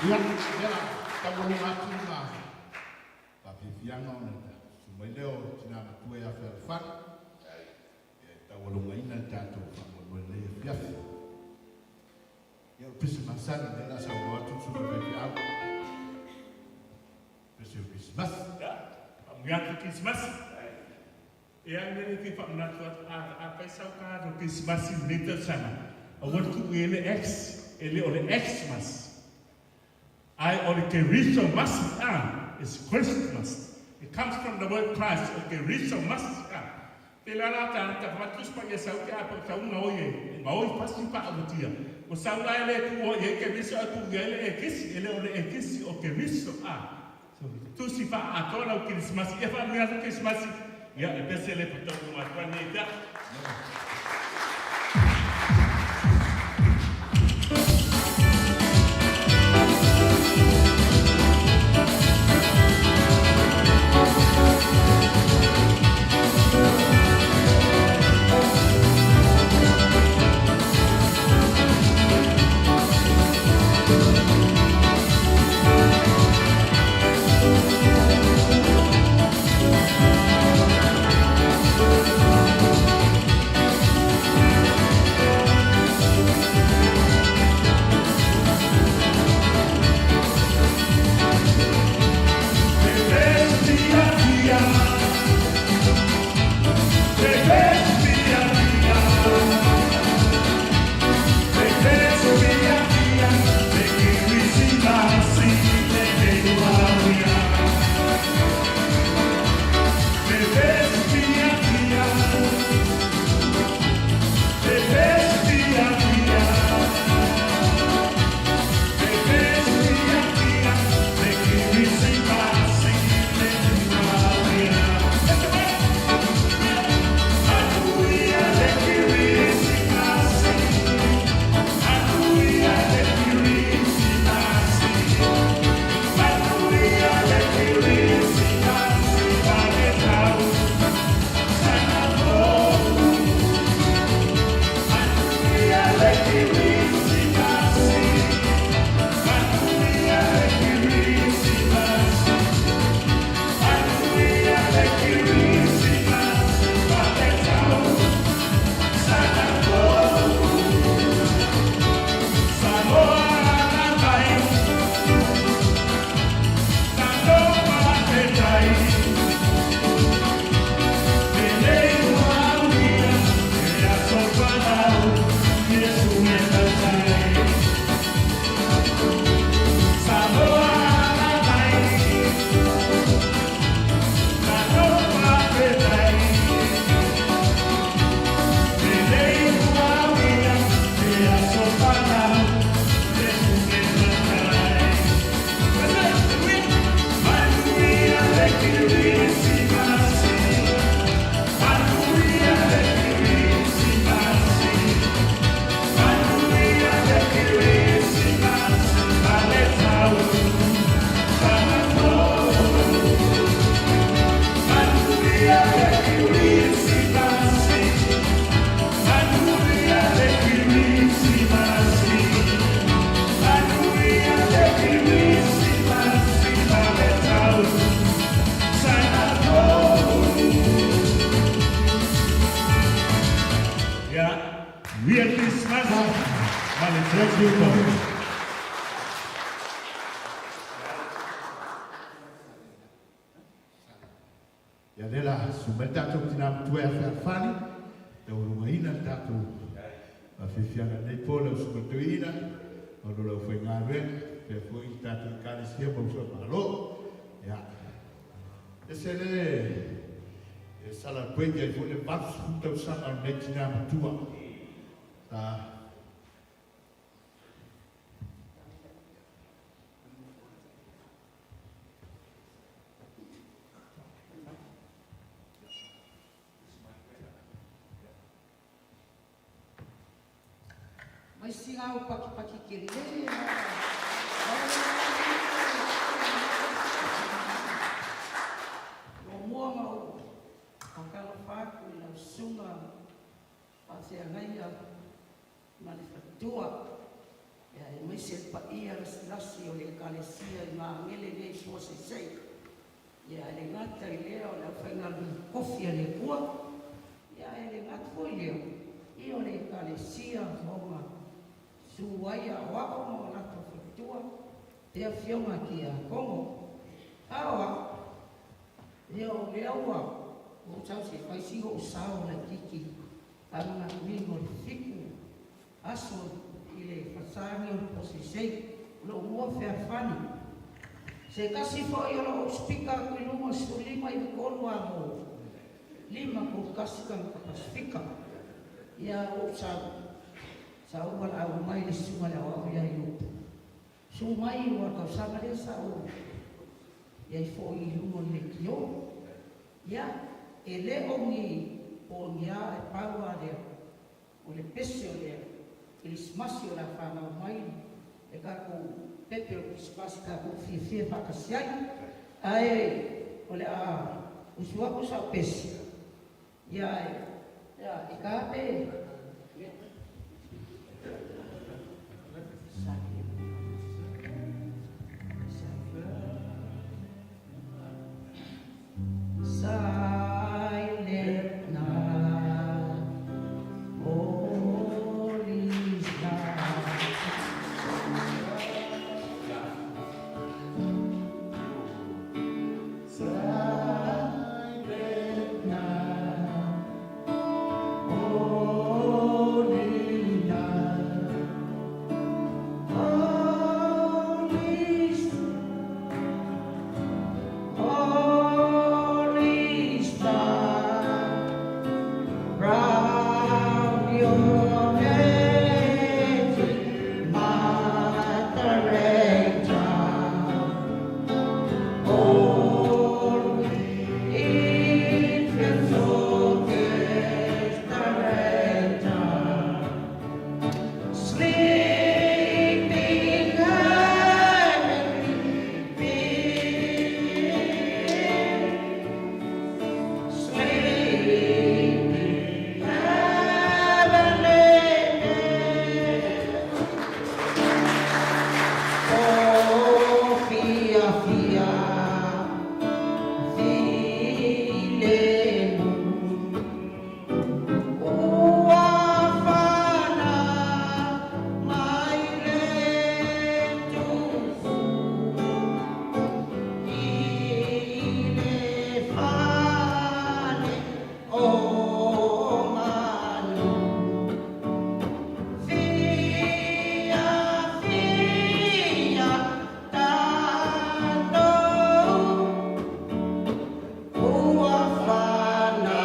Ia, ia, tawani atu na papifianga ona sumaileo tina matue ya ferfan tawalunga ina tato famolele fiafi masani nela sa wa tu su pe au. Pese Christmas. Mengaku Christmas. Yang ni kita nak buat apa sahaja do Christmas ini tersana. Awak tu ele oleh Xmas. I oleh Christmas is Christmas. It comes from the word Christ. Christmas. Telala tan tak matus pakai sauti apa tahu ngau pasti pak abutia. O saula ele tu o ye Cristo tu ele oleh Cristo Cristo tu si fa atola o Christmas e fa minha Christmas ya besele putar rumah tuan neda. Ya dela sumeta tu tina tua fani te urumaina tatu a fifianga nei pola sumetuina o lo foi ngave pe foi tatu kanisia mo so malo ya esele sala kwenya i fole bas hunta usanga nei tina tua ta Mai singa o paki kiri o moanga o kakala whaku i lau sunga a se angaia manifatua e mai se pa ia lasi o le kalesia i maangele nei fuasesei ia le ngata i lea o le whaingalu kofi a le kua ia le ngata fo i lea i o le kalesia honga suwaia wako mo na tua, te a fionga ki a kongo. Awa, leo leaua, o tau se whaisi o sao na kiki, ana mingo le fiku, aso i le whasani o posi sei, lo ua whea whani. Se kasi fo i ora o spika kui luma su lima i kolu a mo, lima ko kasi kan Pasifika. Ia o sa uman au mai le sunga le au ia i upu. Su mai ua kau sanga le sa o, ia i fo i luma le kio. Ia, e le ongi o ngia e paua lea, o le pese o lea, e le smasi o la whanau mai, e kako pepe o kisipasi kako fie whakasiai, ai, o le a, usuako sa pese. Ia, e ka pe, silent night, holy night. Silent night, holy night, holy holy star, round your head, Matareta, holy infant Autearoa, sleeping heavenly being. Sleeping heavenly, oh fia fia, filemu, uafana mai lentufu, ile fane o manu. Fia, fia, tano, uafana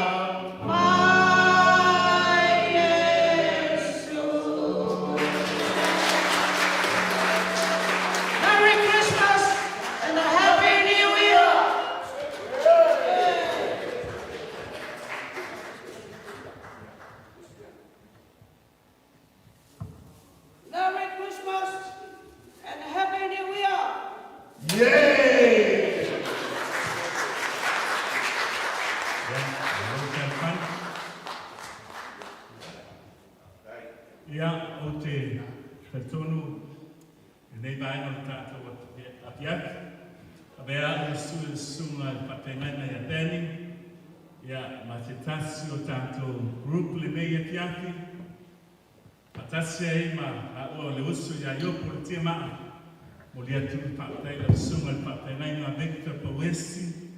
mai Yesu. Merry Christmas and a Happy New Year! Merry Christmas and a Happy New Year! Ia o te whaitonu nei vai no tātou atiaki. A bea e sunga whatengaina ia tēni. Ia ma te tasi o tātou group le mei atiaki. Ma tasi ai ma a o le usu ia iopo le Tiama'a. Mo lia tu whateila sunga whatengaina a Victor Powesi.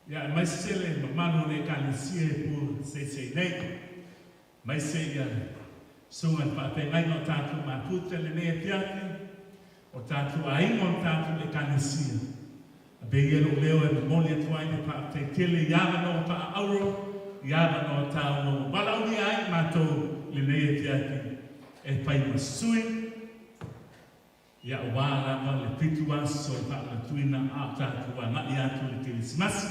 Ia mai sele ma manu le kanisie pu se nei. Mai se ia sunga whapengai no tātou māputa le mea piaki, o tātou aingo tātou le kanesia. A beia lo leo e moli atuai me pa te tele iara no pa auro, iara no tāu no walauni ai mātou le mea piaki. E pai masui, ia o wālanga le pitu aso pa la tuina a tātou a ngai atu le kirisimasi.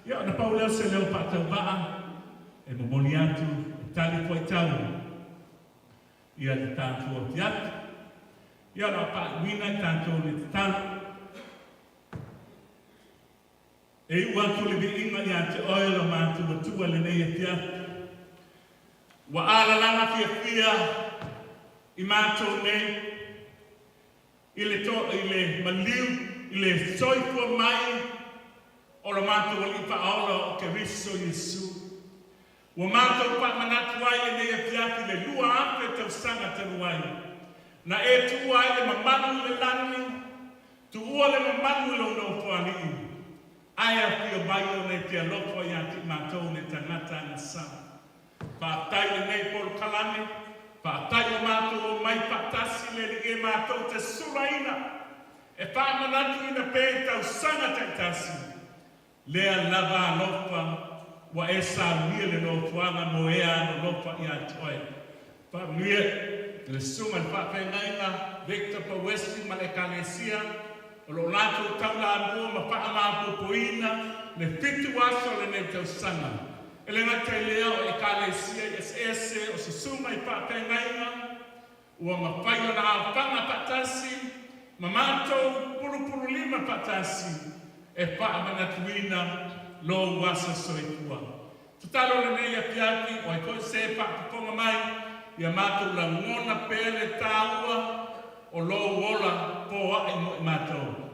Ia o na pauleo se leo pa tau waa, e moli atu tali poi tau. Ia le tātou o te atu. Ia la pa wina i tātou le te tau. E ua atu le vi inga i a te oilo mātou atua le nei e te atu. Wa ala langa fia fia i mātou nei. I le maliu, i le soifua mai. O la mātou o li pa aola o ke riso Yesu. Wa mātou pa manatu ai le nei e te atu le lua ape tau sanga tanu ai. Na e tua ai le mamanu le lani, tu ua le mamanu le ono puani. Ai a pio mai o ne te alofa i ati mātou ne tanata na sa. Pātai le nei polo kalane, pātai o mātou o mai patasi le lige mātou te suraina. E pāmanatu ina pē tau sanga taitasi. Lea lava alofa, wa e sa mia le no puanga mo ea no lofa i ati oe. Pa mia, le sunga le whapengaiga, Victor Pawesi ma le kalesia, o lo lato taula anua ma whaamapopoina, le fitu aso le ne tau sanga. E le ngata i leo e kalesia ese o se sunga i whapengaiga, ua ma whaio na awhanga patasi, ma mātou puru lima patasi, e whaamanatuina lo wasa soitua. Tutalo le nei a piaki, o ai koe se whakaponga mai, ia mātou la ngona pēle tāua o lo wola po ai mo i mātou.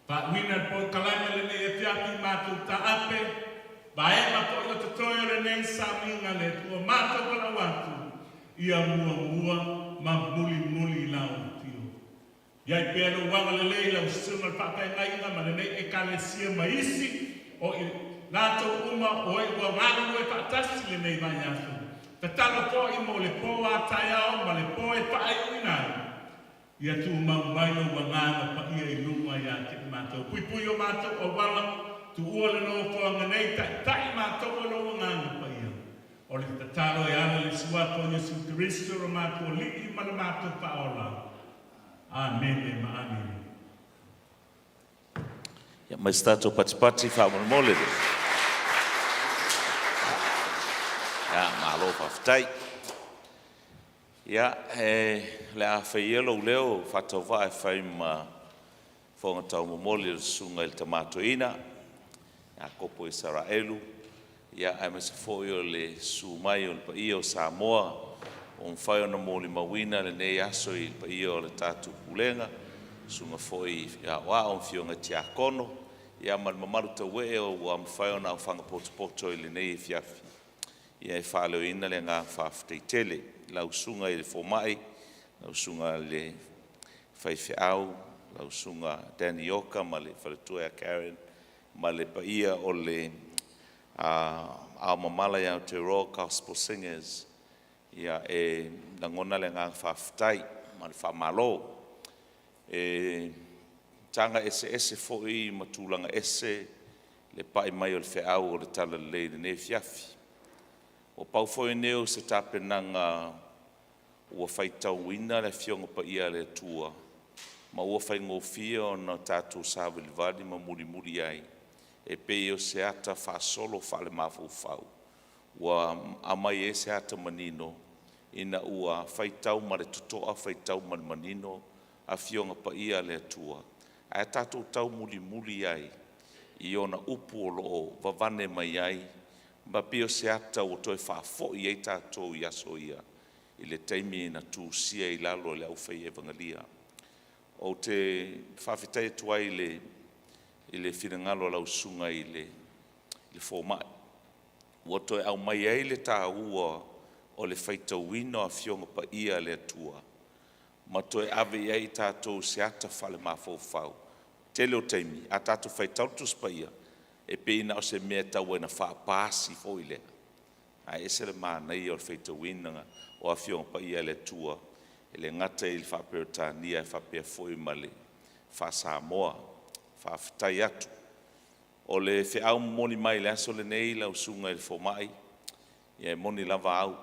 Pa wina po kalaima le nei e piaki mātou ta ape, ba e ma po i o te toi le nei sa minga le tua mātou kala watu, ia mua ma muli lau tio. Iai pēlo wanga le lei lau sunga le papai ngainga ma le nei e kalesia maisi o i nātou uma o e ua ngānu e patasi le nei mai asu. Te talo po i mo le po a taiao ma le po e pae uinai. Ia tu mau mai o wanganga pa ia i lunga ia te mātou. Pui o mātou o wala, tu ua le no po anga nei tai mātou o lo wanganga pa ia. O le te talo e ana le suato Yesu Christo o mātou li i mana mātou pa ola. Amen e ma amen. Ia mai stato pati whaamole le. Ia malo whaftai. Ia le a whaielo leo whatau whae whai ma whonga tau momole le sunga il tamato ina. Ia kopo i Saraelu. Ia ai mese fōi o le sumai o le pa ia o Samoa. O mwhai o na mōli mawina le nei aso i pa ia o le tātu pulenga. Sunga fōi ia wā o mwhionga tiakono. Ia mamaru tau e o wa mwhai o na o whanga poto i le nei e fiafi. Ia e whāleo ina le ngā whaaftei tele. Lau sunga i le fōmai. Lau sunga le whaiwhiau. Lau sunga Danny Oka ma le whaletua Karen. Ma le pa ia o le Aomamala i Aotearoa Gospel Singers. Ia e nangona le ngā whaaftai. Ma le whaamalo. Tanga ese fo'i matulanga ese le pai mai o le whiau o le tala le ne fiafi. O pau fo'i neo se tapenanga ua whaitau ina le fionga pa ia le tua. Ma ua whaingofia o na tātou sāwili vali ma muri ai. E pei o se ata whaasolo whale mawhau. Ua amai e se ata manino. Ina ua whaitau ma le tutoa whaitau ma le manino a fionga pa ia le tua. A tātou tau muri ai. I ona upu o loo vavane mai ai. Ma pio se ata o toi whaafo i ei tātou i aso ia. I le teimi na tūsia i lalo le aufei evangelia. O te whawhitai tuai i le whiringalo lau sunga i le fōmai. Ua toi au mai ai le tā ua o le whaitauina a fionga pa ia le atua. Ma toi ave ai tātou se ata whale mawhau. Tele o teimi, a tātou whaitautus pa ia. E peina o se mea tau e na whaapasi fo i lea. A ese le mānei o le whaitauina o a fionga pa ia le atua. E le ngata i le whapeotania e whapea fo i male. Whasamoa, whawhitai atu. O le whiau moni mai le aso le nei lau sunga i le fōmai. Ia e moni lava au.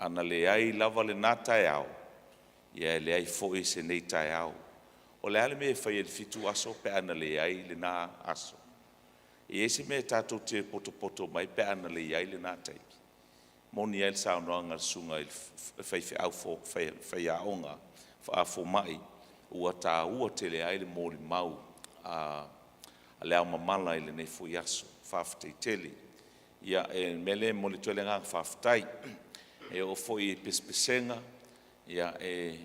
Ana le ai lava le nata e au. Ia le ai fo i se nei tai au. O le ale me e whai e le fitu aso pe ana le ai le nā aso. E ese me tātou te poto mai pe ana le ai le nā taipi. Moni ai le saunoanga sunga i whai aonga a fōmai. Ua tā ua te le ai le mōli mau a le Aomamala i le nei fo i aso. Whawhtei tele. Ia e mele moli tue le ngā whawhtai. E o fo i pespesenga. Ia e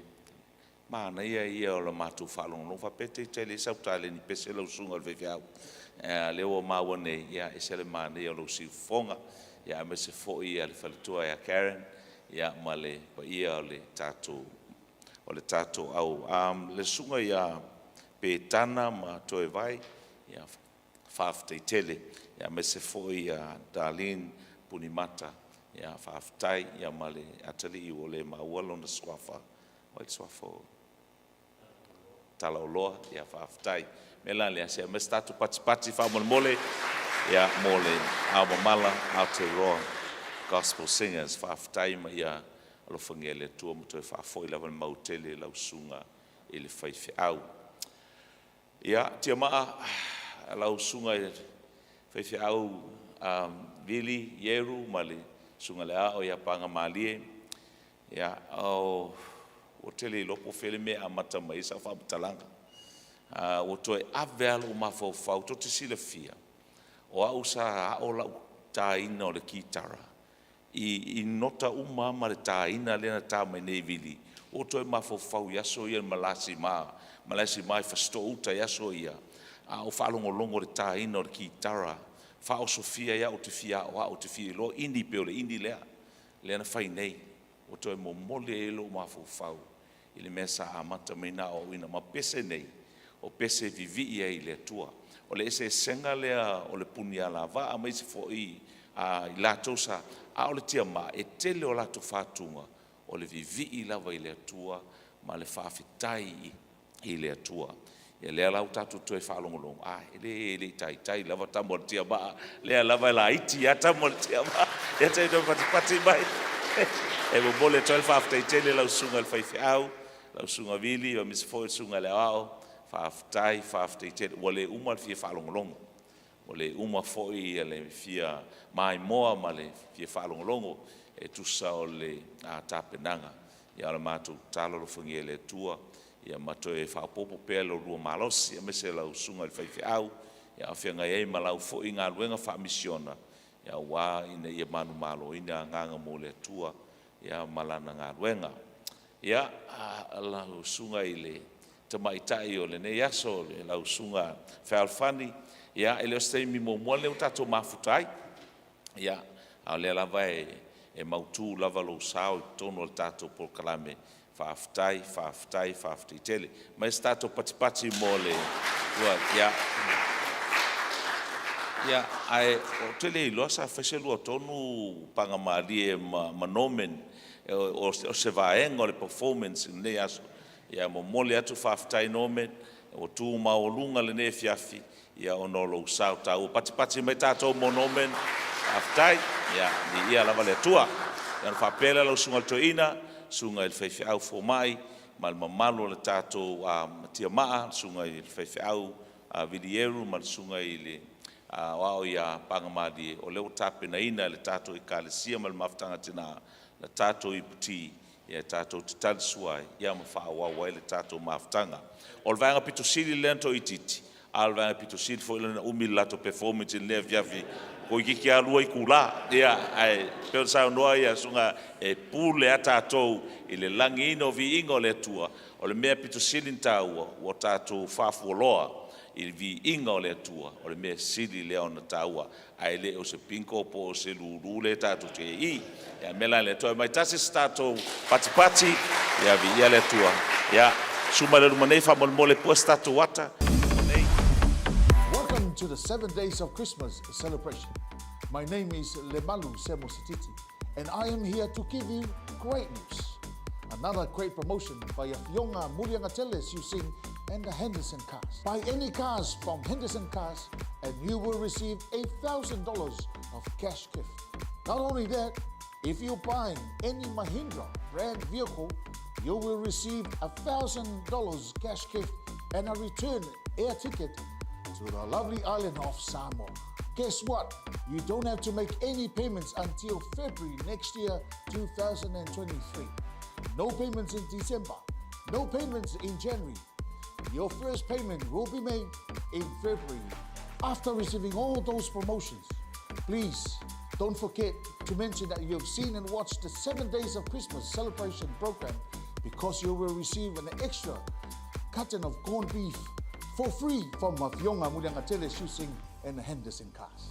mana ia o la mātou whalonga. No whapete i tele sauta le ni pese lau sunga le whewhiau. Leo o māwane ia e sele mana ia o lau siufonga. Ia me se fo i a le whaletua ia Karen. Ia ma le pa ia o le tātou o le tātou au. Le sunga ia pētana ma toe vai, ia whaaftei ia mese foi ia Darlene Punimata, ia whaaftai, ia male atali i o le maualo na swafa, o le swafa o Talaoloa, ia whaaftai. Mela lea se mese tātou pati whaamole ia mole Aomamala, Aotearoa, Gospel Singers, whaaftai ma ia alofangia le tua matoe whaafoi lawa le mautele lausunga i le whaifi au. Ia, Tiama'a, lausunga i whaifi au Vili, Yeru, ma le sunga le ao ia panga malie. Ia, o tele lopo whele me a mata mai sa whaabutalanga. O toe avealo mawhauwhau, to te sila fia. O au sa ao lau tāina o le kitara. I nota umama le tāina lena tā mai nei Vili. O toe mawhauwhau yaso ia malasi maa. Malasi maa i whasto uta yaso ia. O whalongolongo le tāina o le kitara. Whao Sofia ia o te fia o te fia lo indi peo le indi lea. Lena whai nei. O toe mo mole e lo mawhauwhau. I le mea sa amata mai na o ina ma pese nei. O pese vivi ia i le tua. O le ese senga lea o le puni ala va a mai se fo i lato sa a o le Tiama'a e tele o lato whatunga o le vivi i lava i le tua ma le whawhitai i le tua. Ia lea lau tatu toe whalongolongo. Ele tai lava tamo le Tiama'a. Lea lava la iti a tamo le Tiama'a. Ia tai do pati mai. E mo mole toe whawhitai tele lau sunga le whaifi au. Lau sunga Vili o misfo sunga le ao. Whaafitai tele. Wa le uma le fia whalongolongo. O le uma foi le fia mai moa ma le fia whalongolongo e tusa o le tāpenanga. Ia le mātou tālo lo whangia le tua. Ia matoe whapopo pēr lo rua malosi. Ia mese lau sunga le whaifi au. Ia awhianga ei ma lau foi ngā luenga whaamisiona. Ia wā ina ia manu malo ina nganga mo le tua. Ia malana ngā luenga. Ia lau sunga i le tamaitai o le nei aso le lau sunga whaalfani. Ia ele o steimi mo mo le tato mafutai. Ia a le lava e mautu lava lo sao tono le tato por kalame whaafitai tele. Mas tato pati mo le ia ai o tele losa feshelu tonu panga mali manomen o se vaenga le performance nei aso. Ia mo mole atu whaafitai nomen o tu maolunga le ne fiafi. Ia ono lo sao tau pati mai tātou monomen aftai ia ni ia lava le tua ia whapela lo sunga toina sunga il whaifi au fo mai mal mamalo le tātou Tiama'a sunga il whaifi au Vilieru mal sunga i le wao ia pangamadi o leo tapena ina le tātou i kālesia mal maftanga tina le tātou i puti ia tātou titali suai ia mawhaawawa le tātou maftanga o le vanga pito sili lento i titi alva pito sil fo le umi lato performance le viavi ko ki alua I kula ia ai pe sa no ia sunga e pule ata to ile langi no vi ingo le tua o le mea pito sil intaua o tato fafoloa il vi ingo le tua o le mea sili le ona taua ai le o se pinko po se lulu le tato te I ia mela le to mai tasi stato pati ia vi ia le tua ia suma le manei fa mole posta to wata. To the 7 days of Christmas celebration. My name is Lemalu Semosititi, and I am here to give you great news. Another great promotion by Yonga Muliangateles using and the Henderson Cars. Buy any cars from Henderson Cars and you will receive $1,000 of cash gift. Not only that, if you buy any Mahindra brand vehicle, you will receive $1,000 cash gift and a return air ticket to the lovely island of Samoa. Guess what? You don't have to make any payments until February next year, 2023. No payments in December, no payments in January. Your first payment will be made in February. After receiving all those promotions, please don't forget to mention that you have seen and watched the 7 days of Christmas celebration program because you will receive an extra carton of corned beef for free from Yonga Muliangateles using and Henderson Cars.